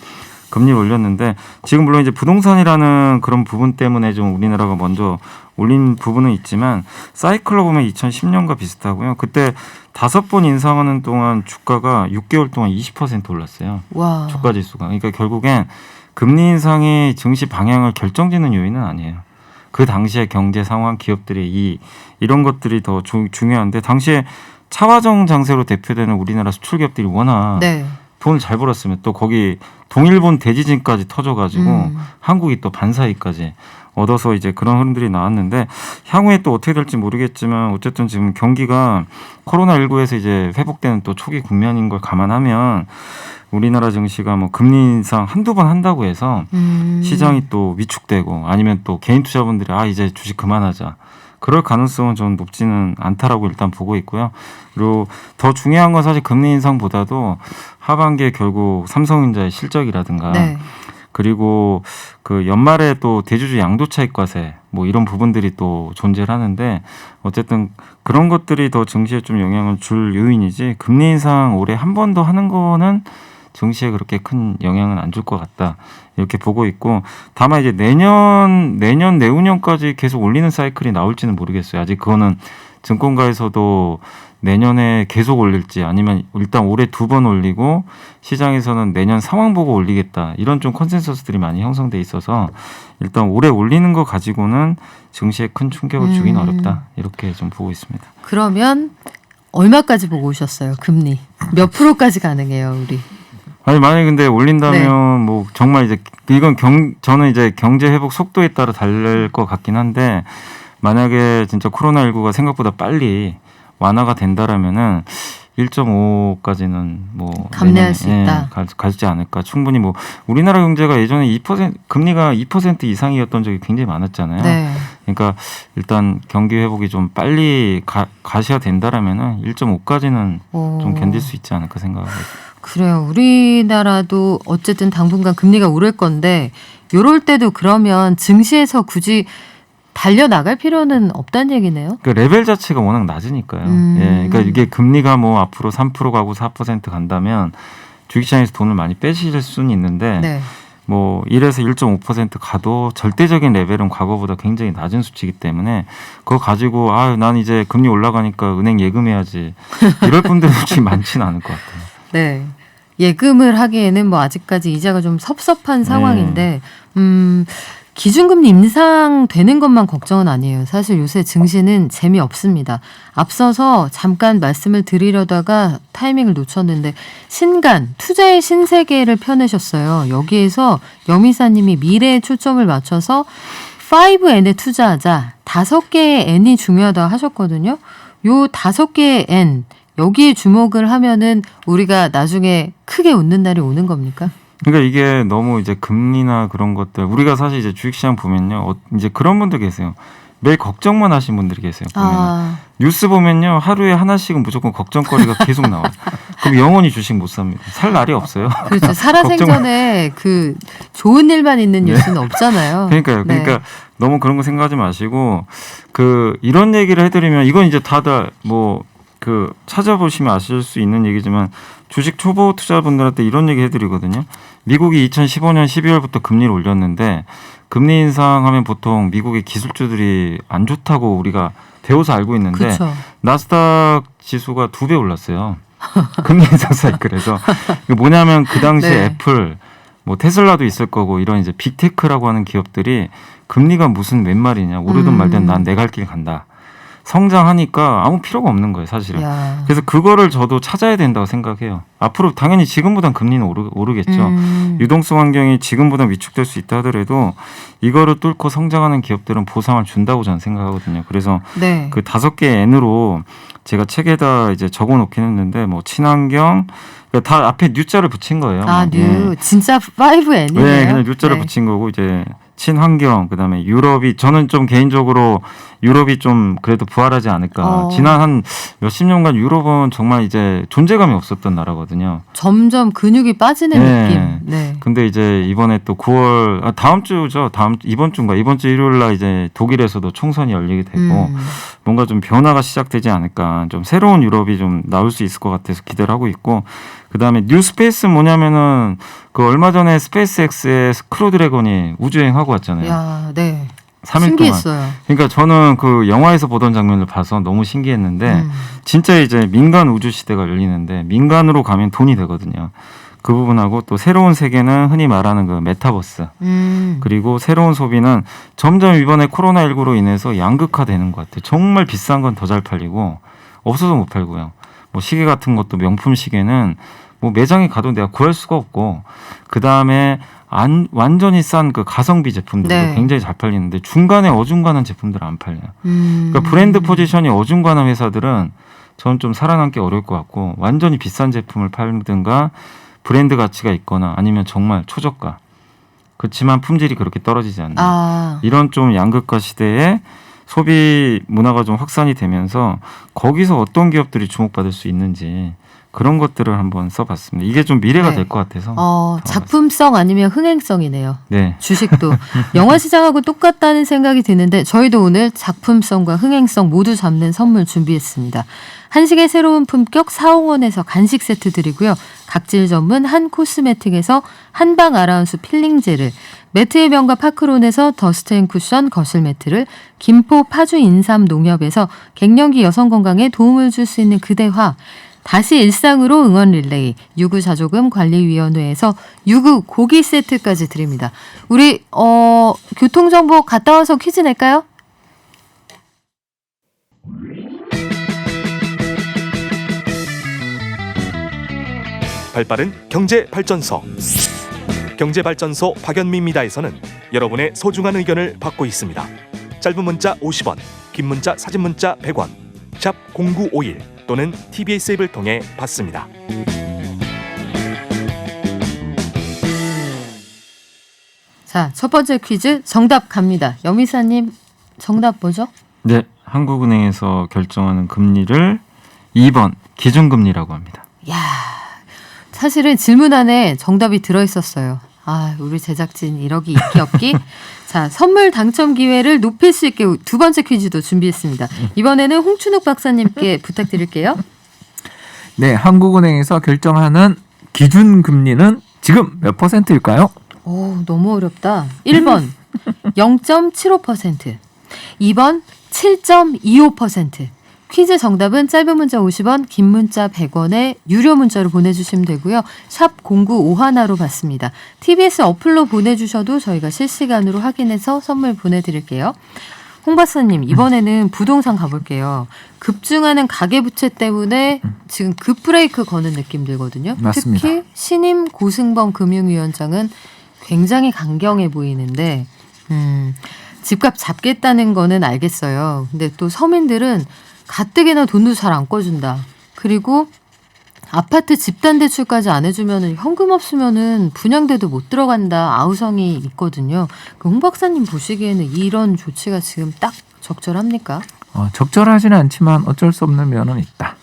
금리를 올렸는데 지금 물론 이제 부동산이라는 그런 부분 때문에 좀 우리나라가 먼저 올린 부분은 있지만 사이클로 보면 2010년과 비슷하고요. 그때 5번 인상하는 동안 주가가 6개월 동안 20% 올랐어요. 와. 주가 지수가. 그러니까 결국엔 금리 인상이 증시 방향을 결정짓는 요인은 아니에요. 그 당시의 경제 상황, 기업들의 이런 것들이 더 중요한데 당시에 차화정 장세로 대표되는 우리나라 수출 기업들이 워낙 네. 돈을 잘 벌었으면 또 거기 동일본 대지진까지 터져가지고 한국이 또 반사이까지 얻어서 이제 그런 흐름들이 나왔는데 향후에 또 어떻게 될지 모르겠지만 어쨌든 지금 경기가 코로나19에서 이제 회복되는 또 초기 국면인 걸 감안하면 우리나라 증시가 뭐 금리 인상 한두 번 한다고 해서 시장이 또 위축되고 아니면 또 개인 투자분들이 이제 주식 그만하자. 그럴 가능성은 좀 높지는 않다라고 일단 보고 있고요. 그리고 더 중요한 건 사실 금리 인상보다도 하반기에 결국 삼성전자의 실적이라든가 네. 그리고 그 연말에 또 대주주 양도차익과세 뭐 이런 부분들이 또 존재를 하는데 어쨌든 그런 것들이 더 증시에 좀 영향을 줄 요인이지 금리 인상 올해 한 번 더 하는 거는 증시에 그렇게 큰 영향은 안 줄 것 같다. 이렇게 보고 있고 다만 이제 내년 내후년까지 계속 올리는 사이클이 나올지는 모르겠어요. 아직 그거는 증권가에서도 내년에 계속 올릴지 아니면 일단 올해 2번 올리고 시장에서는 내년 상황 보고 올리겠다. 이런 좀 컨센서스들이 많이 형성돼 있어서 일단 올해 올리는 거 가지고는 증시에 큰 충격을 주기는 어렵다. 이렇게 좀 보고 있습니다. 그러면 얼마까지 보고 오셨어요? 금리 몇 프로까지 가능해요, 우리? 아니 만약에 근데 올린다면 네. 뭐 정말 이제 이건 저는 이제 경제 회복 속도에 따라 다를 것 같긴 한데 만약에 진짜 코로나19가 생각보다 빨리 완화가 된다라면은 1.5까지는 뭐 감내할 수 있다. 갈지 않을까. 충분히 뭐 우리나라 경제가 예전에 2% 금리가 2% 이상이었던 적이 굉장히 많았잖아요. 네. 그러니까 일단 경기 회복이 좀 빨리 가셔야 된다라면은 1.5까지는 좀 견딜 수 있지 않을까 생각하고 있습니다. 그래요. 우리나라도 어쨌든 당분간 금리가 오를 건데 요럴 때도 그러면 증시에서 굳이 달려나갈 필요는 없다는 얘기네요. 그 레벨 자체가 워낙 낮으니까요. 예, 그러니까 이게 금리가 뭐 앞으로 3% 가고 4% 간다면 주식시장에서 돈을 많이 빼실 수는 있는데 네. 뭐 1에서 1.5% 가도 절대적인 레벨은 과거보다 굉장히 낮은 수치이기 때문에 그거 가지고 난 이제 금리 올라가니까 은행 예금해야지 이럴 분들은 솔직히 많지는 않을 것 같아요. 네. 예금을 하기에는 뭐 아직까지 이자가 좀 섭섭한 상황인데 기준금리 인상되는 것만 걱정은 아니에요. 사실 요새 증시는 재미없습니다. 앞서서 잠깐 말씀을 드리려다가 타이밍을 놓쳤는데 신간, 투자의 신세계를 펴내셨어요. 여기에서 여미사님이 미래에 초점을 맞춰서 5N에 투자하자. 5개의 N이 중요하다 하셨거든요. 요 5개의 N, 여기에 주목을 하면은 우리가 나중에 크게 웃는 날이 오는 겁니까? 그러니까 이게 너무 이제 금리나 그런 것들 우리가 사실 이제 주식시장 보면요 이제 그런 분들 계세요. 매일 걱정만 하신 분들이 계세요. 보면 뉴스 보면요 하루에 하나씩은 무조건 걱정거리가 계속 나와요. 그럼 영원히 주식 못 삽니다. 살 날이 없어요. 그렇죠. 살아생전에 그 좋은 일만 있는 뉴스는 없잖아요. 그러니까요. 네. 그러니까 너무 그런 거 생각하지 마시고 이런 얘기를 해드리면 이건 이제 다들 뭐 찾아보시면 아실 수 있는 얘기지만 주식 초보 투자분들한테 이런 얘기 해드리거든요. 미국이 2015년 12월부터 금리를 올렸는데 금리 인상하면 보통 미국의 기술주들이 안 좋다고 우리가 배워서 알고 있는데 그쵸. 나스닥 지수가 2배 올랐어요. 금리 인상 사이클에서. 뭐냐면 그 당시에 네. 애플, 뭐 테슬라도 있을 거고 이런 이제 빅테크라고 하는 기업들이 금리가 무슨 웬 말이냐 오르든 말든 난 내 갈 길 간다. 성장하니까 아무 필요가 없는 거예요, 사실은. 야. 그래서 그거를 저도 찾아야 된다고 생각해요. 앞으로 당연히 지금보단 금리는 오르겠죠. 유동성 환경이 지금보다 위축될 수 있다 하더라도 이거를 뚫고 성장하는 기업들은 보상을 준다고 저는 생각하거든요. 그래서 네. 그 5개 N으로 제가 책에다 이제 적어놓긴 했는데 뭐 친환경 다 앞에 뉴자를 붙인 거예요. 뉴. 진짜 5N이네요. 네, 그냥 뉴자를 붙인 거고 이제 친환경 그다음에 유럽이 저는 좀 개인적으로 유럽이 좀 그래도 부활하지 않을까. 지난 한 몇십 년간 유럽은 정말 이제 존재감이 없었던 나라거든요. 점점 근육이 빠지는 네. 느낌. 네. 근데 이제 이번에 또 9월 다음 주죠. 이번 주 일요일 날 이제 독일에서도 총선이 열리게 되고 뭔가 좀 변화가 시작되지 않을까. 좀 새로운 유럽이 좀 나올 수 있을 것 같아서 기대를 하고 있고 그다음에 뉴스페이스 뭐냐면은 그 얼마 전에 스페이스X의 크루 드래곤이 우주여행 하고 왔잖아요. 야, 네. 3일 신기했어요. 동안. 그러니까 저는 그 영화에서 보던 장면을 봐서 너무 신기했는데 진짜 이제 민간 우주 시대가 열리는데 민간으로 가면 돈이 되거든요. 그 부분하고 또 새로운 세계는 흔히 말하는 그 메타버스 그리고 새로운 소비는 점점 이번에 코로나19로 인해서 양극화되는 것 같아요. 정말 비싼 건 더 잘 팔리고 없어서 못 팔고요. 뭐 시계 같은 것도 명품 시계는 뭐 매장에 가도 내가 구할 수가 없고 그 다음에 완전히 싼 그 가성비 제품들도 네. 굉장히 잘 팔리는데 중간에 어중간한 제품들은 안 팔려요. 그러니까 브랜드 포지션이 어중간한 회사들은 저는 좀 살아남기 어려울 것 같고 완전히 비싼 제품을 팔든가 브랜드 가치가 있거나 아니면 정말 초저가 그렇지만 품질이 그렇게 떨어지지 않는 이런 좀 양극화 시대에 소비 문화가 좀 확산이 되면서 거기서 어떤 기업들이 주목받을 수 있는지 그런 것들을 한번 써봤습니다. 이게 좀 미래가 네. 될 것 같아서. 작품성 아니면 흥행성이네요. 네. 주식도 영화 시장하고 똑같다는 생각이 드는데 저희도 오늘 작품성과 흥행성 모두 잡는 선물 준비했습니다. 한식의 새로운 품격 사홍원에서 간식 세트 드리고요. 각질 전문 한 코스메틱에서 한방 아라운스 필링 젤을 매트의 명가 파크론에서 더스트 앤 쿠션 거실 매트를 김포 파주 인삼 농협에서 갱년기 여성 건강에 도움을 줄 수 있는 그대화 다시 일상으로 응원 릴레이 유구자조금 관리위원회에서 유구 고기 세트까지 드립니다. 우리 교통정보 갔다 와서 퀴즈 낼까요? 발빠른 경제발전소 경제발전소 박연미입니다에서는 여러분의 소중한 의견을 받고 있습니다. 짧은 문자 50원, 긴 문자 사진 문자 100원 샵 0951 또는 TBS 앱을 통해 받습니다. 자, 첫 번째 퀴즈 정답 갑니다. 여미사님 정답 뭐죠? 네, 한국은행에서 결정하는 금리를 2번 기준금리라고 합니다. 야, 사실은 질문 안에 정답이 들어있었어요. 아, 우리 제작진 이러기 있기 없기. 자, 선물 당첨 기회를 높일 수 있게 두 번째 퀴즈도 준비했습니다. 이번에는 홍춘욱 박사님께 부탁드릴게요. 네, 한국은행에서 결정하는 기준금리는 지금 몇 %일까요? 오, 너무 어렵다. 1번 0.75%, 2번 7.25%. 퀴즈 정답은 짧은 문자 50원, 긴 문자 100원에 유료 문자로 보내주시면 되고요. 샵 0951로 받습니다. TBS 어플로 보내주셔도 저희가 실시간으로 확인해서 선물 보내드릴게요. 홍 박사님, 이번에는 부동산 가볼게요. 급증하는 가계부채 때문에 지금 급브레이크 거는 느낌 들거든요. 맞습니다. 특히 신임 고승범 금융위원장은 굉장히 강경해 보이는데 집값 잡겠다는 거는 알겠어요. 근데 또 서민들은 가뜩이나 돈도 잘 안 꿔준다. 그리고 아파트 집단대출까지 안 해주면은 현금 없으면은 분양대도 못 들어간다. 아우성이 있거든요. 홍 박사님 보시기에는 이런 조치가 지금 딱 적절합니까? 적절하지는 않지만 어쩔 수 없는 면은 있다.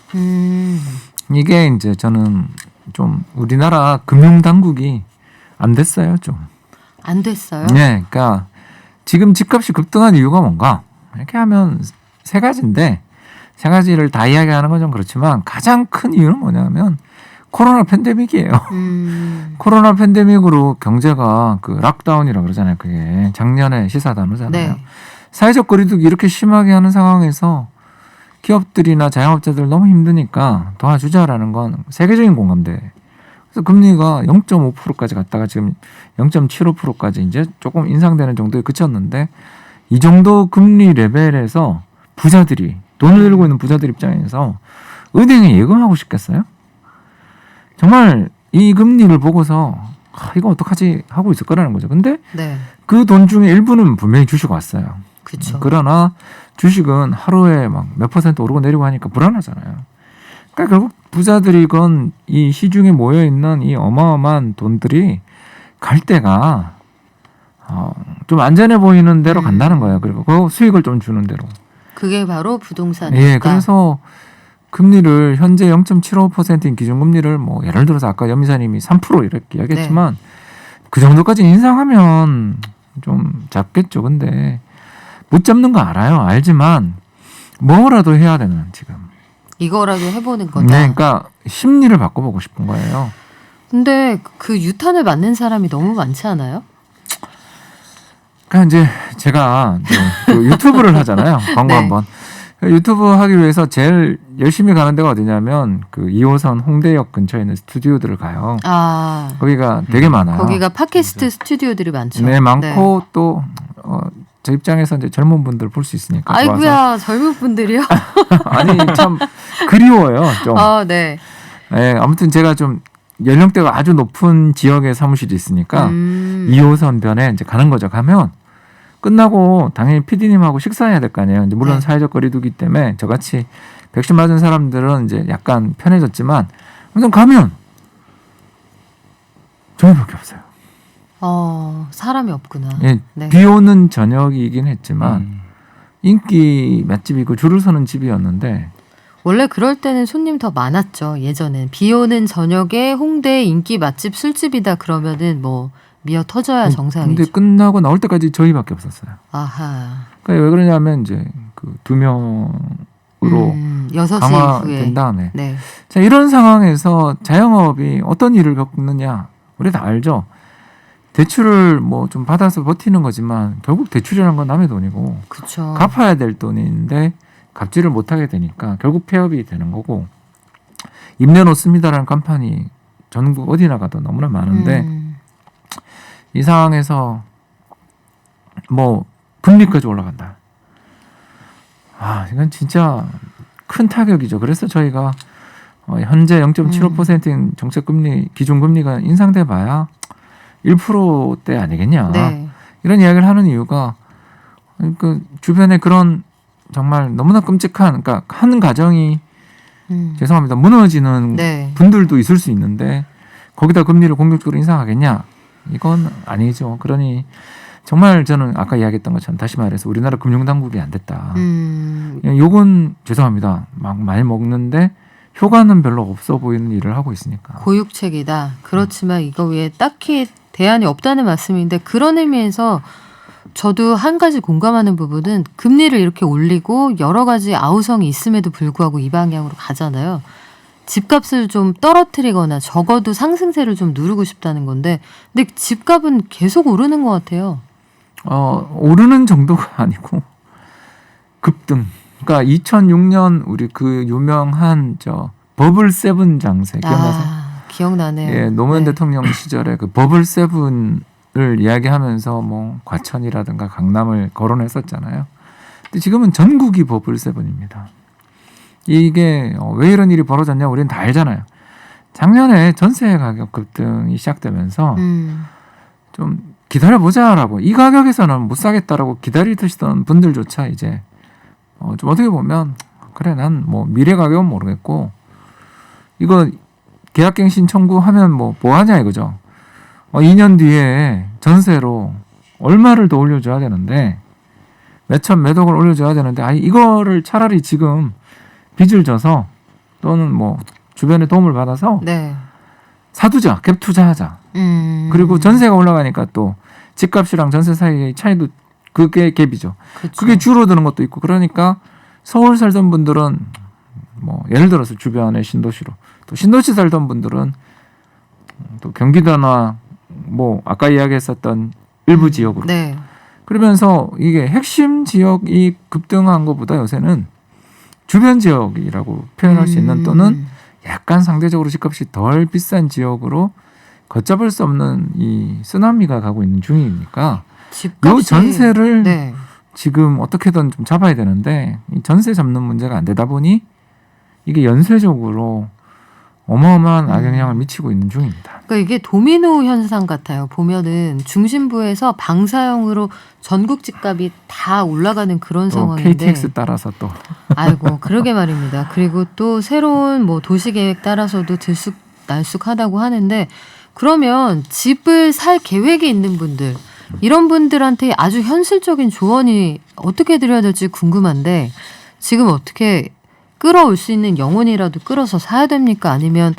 이게 이제 저는 좀 우리나라 금융당국이 안 됐어요, 좀. 안 됐어요? 네, 그러니까 지금 집값이 급등한 이유가 뭔가? 이렇게 하면 세 가지인데 세 가지를 다 이야기하는 건 좀 그렇지만 가장 큰 이유는 뭐냐면 코로나 팬데믹이에요. 코로나 팬데믹으로 경제가 그 락다운이라고 그러잖아요. 그게 작년에 시사 단어잖아요. 네. 사회적 거리두기 이렇게 심하게 하는 상황에서 기업들이나 자영업자들 너무 힘드니까 도와주자라는 건 세계적인 공감대. 그래서 금리가 0.5%까지 갔다가 지금 0.75%까지 이제 조금 인상되는 정도에 그쳤는데 이 정도 금리 레벨에서 부자들이 돈을 들고 있는 부자들 입장에서 은행에 예금하고 싶겠어요? 정말 이 금리를 보고서 이거 어떡하지 하고 있을 거라는 거죠. 근데 네. 그 돈 중에 일부는 분명히 주식 왔어요. 그렇죠. 그러나 주식은 하루에 막 몇 % 오르고 내리고 하니까 불안하잖아요. 그러니까 결국 부자들이건 이 시중에 모여 있는 이 어마어마한 돈들이 갈 때가 좀 안전해 보이는 대로 간다는 거예요. 그리고 그 수익을 좀 주는 대로. 그게 바로 부동산이다. 예, 그래서 금리를 현재 0.75%인 기준금리를 뭐 예를 들어서 아까 연미사님이 3% 이렇게 이야기했지만 그 정도까지 인상하면 좀 잡겠죠. 근데 못 잡는 거 알아요. 알지만 뭐라도 해야 되는 지금. 이거라도 해보는 거다. 네, 그러니까 심리를 바꿔보고 싶은 거예요. 근데 그 유탄을 맞는 사람이 너무 많지 않아요? 그러니까 이제 제가 이제 그 유튜브를 하잖아요. 광고 네. 한번. 유튜브 하기 위해서 제일 열심히 가는 데가 어디냐면 그 2호선 홍대역 근처에 있는 스튜디오들을 가요. 아, 거기가 되게 많아요. 거기가 팟캐스트 스튜디오들이 많죠. 네, 많고 또 저 입장에서 이제 젊은 분들 볼 수 있으니까 좋아서. 아이고야, 젊은 분들이요? 아니 참 그리워요. 좀. 네. 네, 아무튼 제가 좀 연령대가 아주 높은 지역에 사무실이 있으니까 2호선 변에 이제 가는 거죠. 가면 끝나고 당연히 PD님하고 식사해야 될 거 아니에요. 이제 물론 네. 사회적 거리두기 때문에 저같이 백신 맞은 사람들은 이제 약간 편해졌지만 아무튼 가면 저희밖에 없어요. 사람이 없구나. 예, 네. 비 오는 저녁이긴 했지만 인기 맛집이고 줄을 서는 집이었는데 원래 그럴 때는 손님 더 많았죠. 예전엔 비 오는 저녁에 홍대 인기 맛집 술집이다 그러면은 뭐 미어 터져야 정상이죠. 근데 끝나고 나올 때까지 저희밖에 없었어요. 아하. 그러니까 왜 그러냐면 이제 그 2명으로 6시 강화된 이후에. 다음에 네. 자, 이런 상황에서 자영업이 어떤 일을 겪느냐 우리 다 알죠. 대출을 뭐 좀 받아서 버티는 거지만 결국 대출이라는 건 남의 돈이고 그렇죠. 갚아야 될 돈인데 갚지를 못하게 되니까 결국 폐업이 되는 거고 임대 놓습니다라는 간판이 전국 어디나 가도 너무나 많은데 이 상황에서 뭐 금리까지 올라간다. 이건 진짜 큰 타격이죠. 그래서 저희가 현재 0.75%인 정책금리 기준금리가 인상돼 봐야 1%대 아니겠냐. 네. 이런 이야기를 하는 이유가 그 주변에 그런 정말 너무나 끔찍한 그러니까 한 가정이 죄송합니다. 무너지는 네. 분들도 있을 수 있는데 거기다 금리를 공격적으로 인상하겠냐? 이건 아니죠. 그러니 정말 저는 아까 이야기했던 것처럼 다시 말해서 우리나라 금융당국이 안 됐다. 요건 죄송합니다. 막 많이 먹는데 효과는 별로 없어 보이는 일을 하고 있으니까. 고육책이다. 그렇지만 이거 위에 딱히 대안이 없다는 말씀인데 그런 의미에서 저도 한 가지 공감하는 부분은 금리를 이렇게 올리고 여러 가지 아우성이 있음에도 불구하고 이 방향으로 가잖아요. 집값을 좀 떨어뜨리거나 적어도 상승세를 좀 누르고 싶다는 건데 근데 집값은 계속 오르는 것 같아요. 오르는 정도가 아니고 급등. 그러니까 2006년 우리 그 유명한 버블 세븐 장세 기억나세요? 기억나네요. 예, 노무현 네. 대통령 시절에 그 버블 세븐을 이야기하면서 뭐 과천이라든가 강남을 거론했었잖아요. 근데 지금은 전국이 버블 세븐입니다. 이게 왜 이런 일이 벌어졌냐 우리는 다 알잖아요. 작년에 전세 가격 급등이 시작되면서 좀 기다려보자라고 이 가격에서는 못 사겠다라고 기다리시던 분들조차 이제 좀 어떻게 보면 그래 난 뭐 미래 가격은 모르겠고 이거 계약갱신 청구하면 뭐 하냐 이거죠. 2년 뒤에 전세로 얼마를 더 올려줘야 되는데 몇천 몇억을 올려줘야 되는데 이거를 차라리 지금 빚을 져서 또는 뭐 주변의 도움을 받아서 네. 사두자 갭 투자하자. 그리고 전세가 올라가니까 또 집값이랑 전세 사이의 차이도 그게 갭이죠. 그쵸. 그게 줄어드는 것도 있고 그러니까 서울 살던 분들은 뭐 예를 들어서 주변의 신도시로 또 신도시 살던 분들은 또 경기도나 뭐 아까 이야기했었던 일부 지역으로 네. 그러면서 이게 핵심 지역이 급등한 것보다 요새는 주변 지역이라고 표현할 수 있는 또는 약간 상대적으로 집값이 덜 비싼 지역으로 걷잡을 수 없는 이 쓰나미가 가고 있는 중이니까 이 전세를 네. 지금 어떻게든 좀 잡아야 되는데 이 전세 잡는 문제가 안 되다 보니 이게 연쇄적으로 어마어마한 악영향을 미치고 있는 중입니다. 그러니까 이게 도미노 현상 같아요. 보면은 중심부에서 방사형으로 전국 집값이 다 올라가는 그런 또 상황인데. KTX 따라서 또 아이고 그러게 말입니다. 그리고 또 새로운 뭐 도시계획 따라서도 들쑥날쑥하다고 하는데 그러면 집을 살 계획이 있는 분들 이런 분들한테 아주 현실적인 조언이 어떻게 드려야 될지 궁금한데 지금 어떻게 끌어올 수 있는 영혼이라도 끌어서 사야 됩니까? 아니면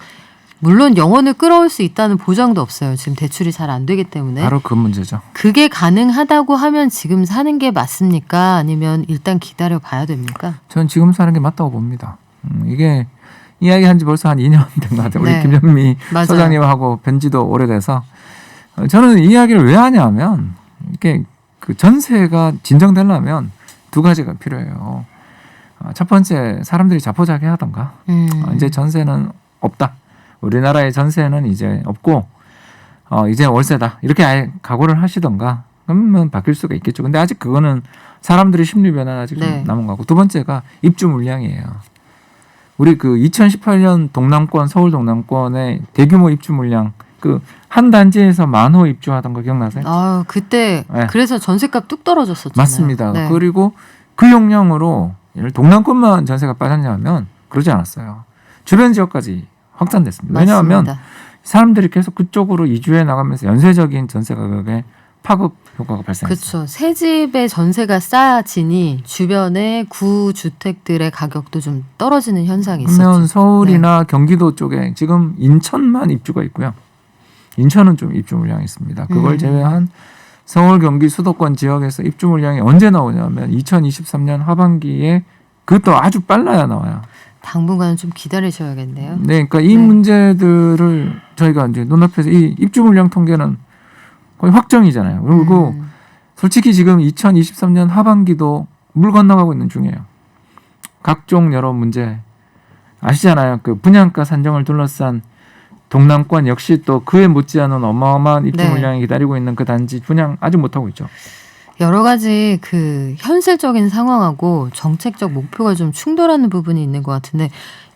물론 영혼을 끌어올 수 있다는 보장도 없어요. 지금 대출이 잘 안 되기 때문에. 바로 그 문제죠. 그게 가능하다고 하면 지금 사는 게 맞습니까? 아니면 일단 기다려 봐야 됩니까? 전 지금 사는 게 맞다고 봅니다. 이게 이야기한 지 벌써 한 2년 된 것 같아요. 우리 네. 김현미 맞아요. 소장님하고 뵌 지도 오래돼서 저는 이 이야기를 왜 하냐면 이게 그 전세가 진정되려면 두 가지가 필요해요. 첫 번째 사람들이 자포자기 하던가 이제 전세는 없다. 우리나라의 전세는 이제 없고 이제 월세다. 이렇게 아예 각오를 하시던가 그러면 바뀔 수가 있겠죠. 근데 아직 그거는 사람들의 심리 변화는 아직 좀 네. 남은 거고 두 번째가 입주 물량이에요. 우리 그 2018년 동남권 서울 동남권의 대규모 입주 물량 그 한 단지에서 10,000호 입주하던 거 기억나세요? 아 그때 네. 그래서 전세값 뚝 떨어졌었잖아요. 맞습니다. 네. 그리고 그 용량으로 예를 동남권만 전세가 빠졌냐면 그러지 않았어요. 주변 지역까지 확산됐습니다. 왜냐하면 맞습니다. 사람들이 계속 그쪽으로 이주해 나가면서 연쇄적인 전세 가격의 파급 효과가 발생했어요. 그렇죠. 새 집의 전세가 싸지니 주변의 구주택들의 가격도 좀 떨어지는 현상이 그러면 있었죠. 서울이나 경기도 쪽에 지금 인천만 입주가 있고요. 인천은 좀 입주 물량이 있습니다. 그걸 제외한 서울, 경기, 수도권 지역에서 입주 물량이 언제 나오냐면 2023년 하반기에 그것도 아주 빨라야 나와요. 당분간은 좀 기다리셔야겠네요. 네, 그러니까 이 네. 문제들을 저희가 이제 눈앞에서 이 입주 물량 통계는 거의 확정이잖아요. 그리고 솔직히 지금 2023년 하반기도 물 건너가고 있는 중이에요. 각종 여러 문제 아시잖아요. 그 분양가 산정을 둘러싼 동남권 역시 또 그에 못지않은 어마어마한 입주 네. 물량이 기다리고 있는 그 단지 분양 아직 못하고 있죠. 여러 가지 그 현실적인 상황하고 정책적 목표가 좀 충돌하는 부분이 있는 것 같은데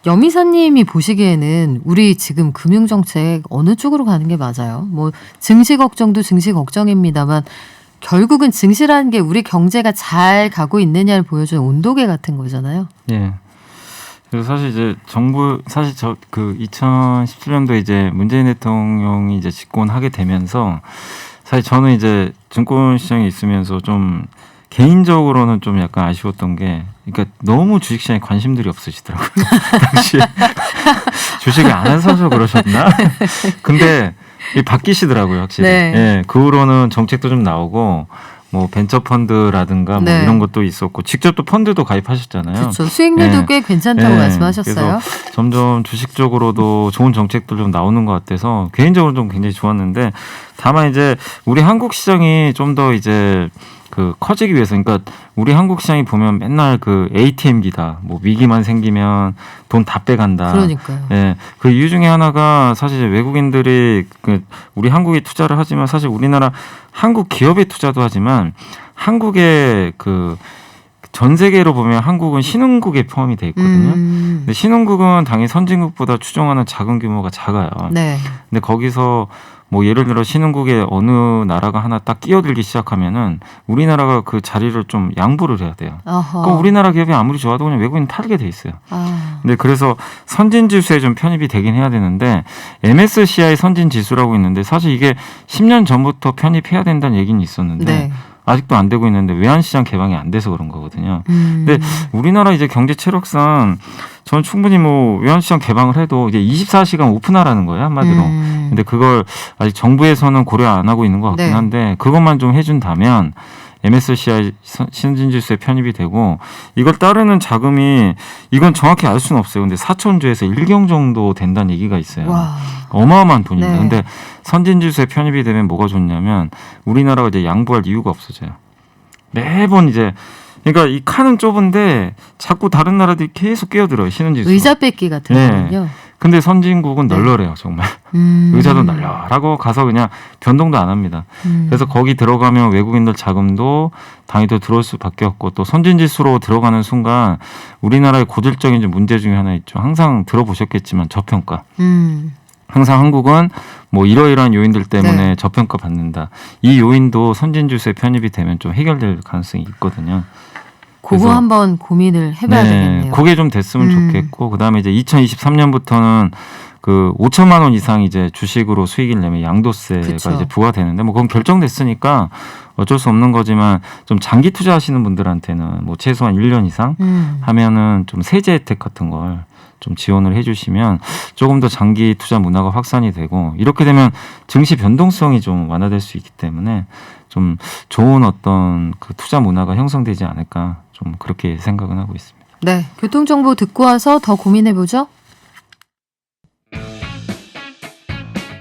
여미사님이 보시기에는 우리 지금 금융정책 어느 쪽으로 가는 게 맞아요? 뭐 증시 걱정도 증시 걱정입니다만 결국은 증시라는 게 우리 경제가 잘 가고 있느냐를 보여주는 온도계 같은 거잖아요. 예. 그래서 사실 이제 정부 사실 저 그 2017년도 이제 문재인 대통령이 이제 집권하게 되면서 사실 저는 이제 증권 시장에 있으면서 좀 개인적으로는 좀 약간 아쉬웠던 게, 그러니까 너무 주식 시장에 관심들이 없으시더라고요. 당시에 주식을 안 사서 그러셨나? 근데 바뀌시더라고요, 확실히. 네. 예, 그 후로는 정책도 좀 나오고 뭐 벤처 펀드라든가 뭐 네. 이런 것도 있었고 직접 또 펀드도 가입하셨잖아요. 그렇죠. 수익률도 네. 꽤 괜찮다고 네. 말씀하셨어요. 그래서 점점 주식적으로도 좋은 정책들 좀 나오는 것 같아서 개인적으로 좀 굉장히 좋았는데, 다만 이제 우리 한국 시장이 좀 더 이제 그 커지기 위해서, 그러니까 우리 한국 시장이 보면 맨날 그 ATM기다, 뭐 위기만 생기면 돈 다 빼간다. 그러니까요. 예, 그 이유 중에 하나가 사실 외국인들이 그 우리 한국에 투자를 하지만 사실 우리나라 한국 기업에 투자도 하지만 한국의 그 전 세계로 보면 한국은 신흥국에 포함이 돼 있거든요. 근데 신흥국은 당연히 선진국보다 추정하는 자금 규모가 작아요. 네. 근데 거기서 뭐 예를 들어 신흥국에 어느 나라가 하나 딱 끼어들기 시작하면은 우리나라가 그 자리를 좀 양보를 해야 돼요. 어허. 그럼 우리나라 기업이 아무리 좋아도 그냥 외국인 탈게 돼 있어요. 아. 근데 그래서 선진 지수에 좀 편입이 되긴 해야 되는데, MSCI 선진 지수라고 있는데 사실 이게 10년 전부터 편입해야 된다는 얘기는 있었는데 네. 아직도 안 되고 있는데 외환 시장 개방이 안 돼서 그런 거거든요. 근데 우리나라 이제 경제 체력상 저는 충분히 뭐 외환 시장 개방을 해도 이제 24시간 오픈하라는 거예요, 한마디로. 근데 그걸 아직 정부에서는 고려 안 하고 있는 것 같긴 네. 한데, 그것만 좀 해준다면 MSCI 신진지수에 편입이 되고, 이걸 따르는 자금이 이건 정확히 알 수는 없어요. 근데 4천조에서 1경 정도 된다는 얘기가 있어요. 와. 어마어마한 돈입니다. 네. 근데 선진지수에 편입이 되면 뭐가 좋냐면 우리나라가 이제 양보할 이유가 없어져요. 매번 이제, 그러니까 이 칸은 좁은데 자꾸 다른 나라들이 계속 끼어들어요, 신흥지수. 의자 뺏기 같은 네. 거군요. 근데 선진국은 네. 널널해요, 정말. 음. 의자도 널널하고 가서 그냥 변동도 안 합니다. 그래서 거기 들어가면 외국인들 자금도 당연히 들어올 수밖에 없고, 또 선진지수로 들어가는 순간 우리나라의 고질적인 좀 문제 중에 하나 있죠. 항상 들어보셨겠지만 저평가. 항상 한국은 뭐 이러이러한 요인들 때문에 네. 저평가 받는다. 이 요인도 선진지수에 편입이 되면 좀 해결될 가능성이 있거든요. 그거 그래서- 한번 고민을 해봐야 되겠네요. 그게 좀 됐으면 좋겠고, 그다음에 이제 2023년부터는 그 5천만 원 이상 이제 주식으로 수익을 내면 양도세가 그쵸. 이제 부과되는데, 뭐 그건 결정됐으니까 어쩔 수 없는 거지만, 좀 장기 투자하시는 분들한테는 뭐 최소한 1년 이상 하면은 좀 세제 혜택 같은 걸 좀 지원을 해주시면 조금 더 장기 투자 문화가 확산이 되고, 이렇게 되면 증시 변동성이 좀 완화될 수 있기 때문에 좀 좋은 어떤 그 투자 문화가 형성되지 않을까, 좀 그렇게 생각은 하고 있습니다. 네. 교통정보 듣고 와서 더 고민해보죠.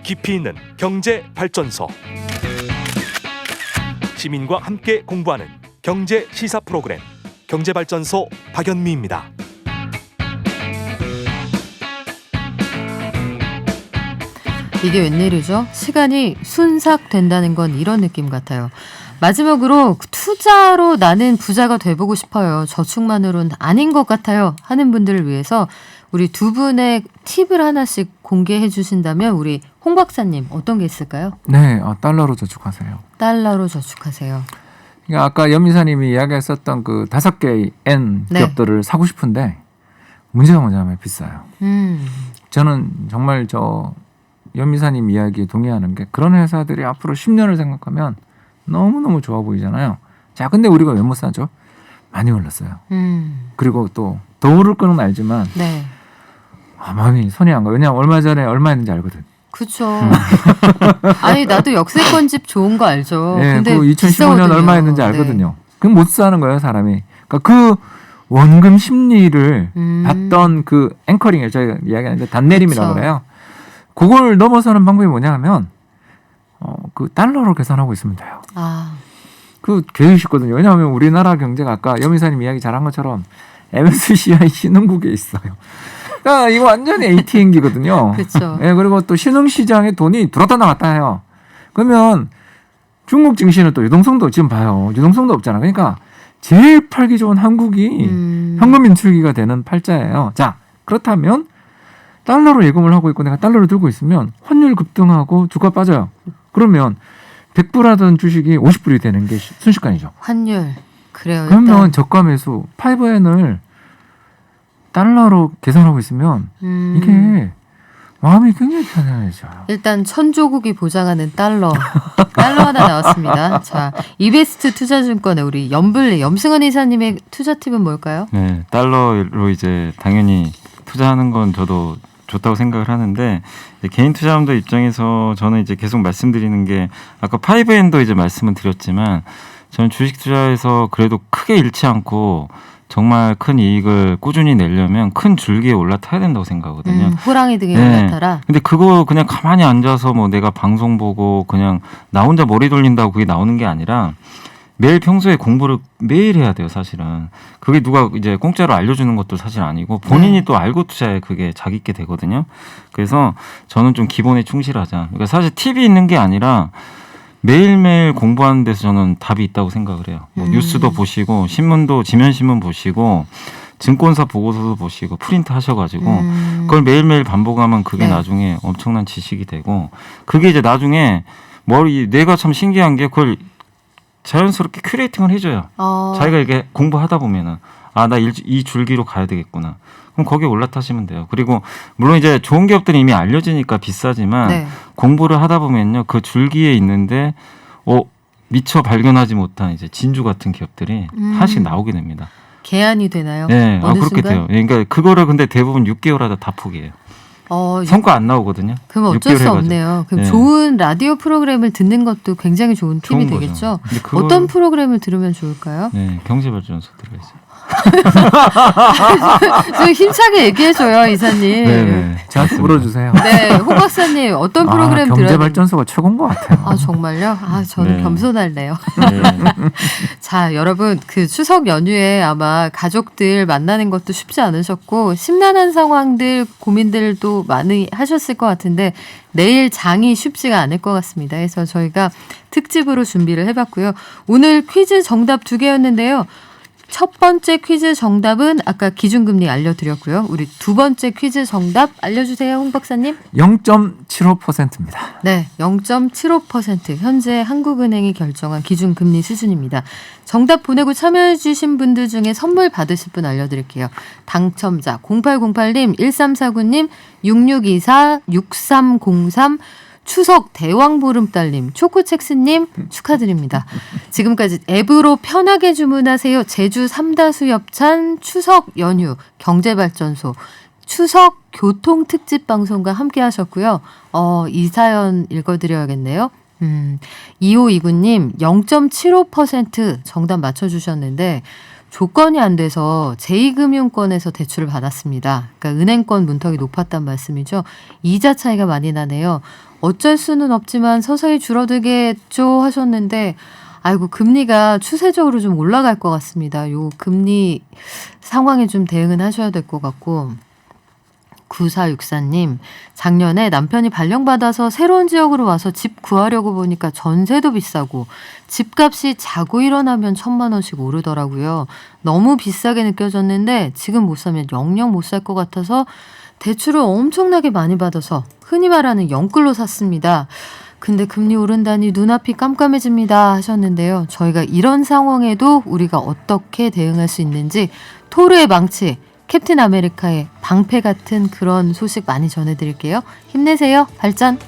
깊이 있는 경제 발전소. 시민과 함께 공부하는 경제 시사 프로그램 경제 발전소 박연미입니다. 이게 웬일이죠? 시간이 순삭된다는 건 이런 느낌 같아요. 마지막으로 투자로 나는 부자가 돼보고 싶어요. 저축만으로는 아닌 것 같아요. 하는 분들을 위해서 우리 두 분의 팁을 하나씩 공개해 주신다면 우리 홍 박사님 어떤 게 있을까요? 네, 달러로 저축하세요. 달러로 저축하세요. 그러니까 아까 연미사님이 이야기했었던 그 5개의 N 네. 기업들을 사고 싶은데 문제가 뭐냐면 비싸요. 저는 정말 연미사님 이야기에 동의하는 게, 그런 회사들이 앞으로 10년을 생각하면 너무너무 좋아 보이잖아요. 자, 근데 우리가 왜 못 사죠? 많이 올랐어요. 그리고 또 더 오를 거는 알지만 네. 마음이 손이 안 가요. 왜냐하면 얼마 전에 얼마였는지 알거든. 그쵸. 아니 나도 역세권집 좋은 거 알죠. 네, 근데 그 2015년 비싸거든요. 얼마였는지 네. 알거든요. 그럼 못 사는 거예요, 사람이. 그러니까 그 원금 심리를 봤던 그 앵커링을 저희가 이야기하는데 단내림이라고 그쵸. 그래요. 그걸 넘어서는 방법이 뭐냐 하면 그 달러로 계산하고 있으면 돼요. 아, 그 되게 쉽거든요. 왜냐하면 우리나라 경제가 아까 여미사님 이야기 잘한 것처럼 MSCI 신흥국에 있어요. 그러니까 이거 완전히 ATM기거든요. 그렇죠. 예, 그리고 또 신흥시장에 돈이 들어왔다 나갔다 해요. 그러면 중국 증시는 또 유동성도 지금 봐요. 유동성도 없잖아. 그러니까 제일 팔기 좋은 한국이 현금 인출기가 되는 팔자예요. 자, 그렇다면 달러로 예금을 하고 있고 내가 달러를 들고 있으면 환율 급등하고 주가 빠져요. 그러면 100불 하던 주식이 50불이 되는 게 순식간이죠. 환율. 그래요. 그러면 일단 저가 매수 5N을 달러로 계산하고 있으면 이게 마음이 굉장히 편안해져요. 일단 천조국이 보장하는 달러 하나 나왔습니다. 자, 이베스트 투자증권의 우리 염승환 이사님의 투자 팁은 뭘까요? 네, 달러로 이제 당연히 투자하는 건 저도 좋다고 생각을 하는데 이제 개인 투자자분들 입장에서 저는 이제 계속 말씀드리는 게 아까 5N도 이제 말씀은 드렸지만 저는 주식 투자에서 그래도 크게 잃지 않고 정말 큰 이익을 꾸준히 내려면 큰 줄기에 올라타야 된다고 생각하거든요. 호랑이 등에 네. 올라타라. 근데 그거 그냥 가만히 앉아서 뭐 내가 방송 보고 그냥 나 혼자 머리 돌린다고 그게 나오는 게 아니라 매일 평소에 공부를 매일 해야 돼요, 사실은. 그게 누가 이제 공짜로 알려주는 것도 사실 아니고 본인이 또 알고 투자해 그게 자기 게 되거든요. 그래서 저는 좀 기본에 충실하자. 그러니까 사실 팁이 있는 게 아니라 매일매일 공부하는 데서 저는 답이 있다고 생각을 해요. 뭐 뉴스도 보시고 신문도 지면신문 보시고 증권사 보고서도 보시고 프린트 하셔가지고 그걸 매일매일 반복하면 그게 네. 나중에 엄청난 지식이 되고 그게 이제 나중에 뇌가 참 신기한 게 그걸 자연스럽게 큐레이팅을 해줘요. 자기가 이렇게 공부하다 보면은 나 이 줄기로 가야 되겠구나. 그럼 거기에 올라타시면 돼요. 그리고 물론 이제 좋은 기업들이 이미 알려지니까 비싸지만 네. 공부를 하다 보면요 그 줄기에 있는데 미처 발견하지 못한 이제 진주 같은 기업들이 하나씩 나오게 됩니다. 개안이 되나요? 네, 어느 그렇게 순간? 돼요. 그러니까 그거를 근데 대부분 6개월 하다 다 포기해요. 성과 안 나오거든요. 그럼 어쩔 6개월 수 해가지고. 없네요. 그럼 네. 좋은 라디오 프로그램을 듣는 것도 굉장히 좋은 팁이 좋은 거죠. 되겠죠. 근데 그걸- 어떤 프로그램을 들으면 좋을까요? 네, 경제발전소 들어있어요. 좀 힘차게 얘기해줘요, 이사님. 네네. 저한테 물어주세요. 네, 홍 박사님 어떤 프로그램 들어야 경제발전소가 최고인 것 같아요. 아 정말요? 저는 네. 겸손할래요. 네. 자, 여러분 그 추석 연휴에 아마 가족들 만나는 것도 쉽지 않으셨고 심란한 상황들 고민들도 많이 하셨을 것 같은데 내일 장이 쉽지가 않을 것 같습니다. 그래서 저희가 특집으로 준비를 해봤고요. 오늘 퀴즈 정답 2개였는데요. 첫 번째 퀴즈 정답은 아까 기준금리 알려드렸고요. 우리 두 번째 퀴즈 정답 알려주세요, 홍 박사님. 0.75%입니다. 네, 0.75% 현재 한국은행이 결정한 기준금리 수준입니다. 정답 보내고 참여해주신 분들 중에 선물 받으실 분 알려드릴게요. 당첨자 0808님, 1349님, 6624, 6303, 추석 대왕보름달님, 초코첵스님 축하드립니다. 지금까지 앱으로 편하게 주문하세요. 제주 삼다수 엽찬 추석 연휴 경제발전소 추석 교통 특집 방송과 함께 하셨고요. 이 사연 읽어드려야겠네요. 2529님 0.75% 정답 맞춰주셨는데 조건이 안 돼서 제2금융권에서 대출을 받았습니다. 그러니까 은행권 문턱이 높았단 말씀이죠. 이자 차이가 많이 나네요. 어쩔 수는 없지만 서서히 줄어들겠죠 하셨는데 아이고 금리가 추세적으로 좀 올라갈 것 같습니다. 요 금리 상황에 좀 대응은 하셔야 될 것 같고 9464님 작년에 남편이 발령받아서 새로운 지역으로 와서 집 구하려고 보니까 전세도 비싸고 집값이 자고 일어나면 1,000만 원씩 오르더라고요. 너무 비싸게 느껴졌는데 지금 못 사면 영영 못 살 것 같아서 대출을 엄청나게 많이 받아서 흔히 말하는 영끌로 샀습니다. 근데 금리 오른다니 눈앞이 깜깜해집니다 하셨는데요. 저희가 이런 상황에도 우리가 어떻게 대응할 수 있는지 토르의 망치, 캡틴 아메리카의 방패 같은 그런 소식 많이 전해드릴게요. 힘내세요. 발전!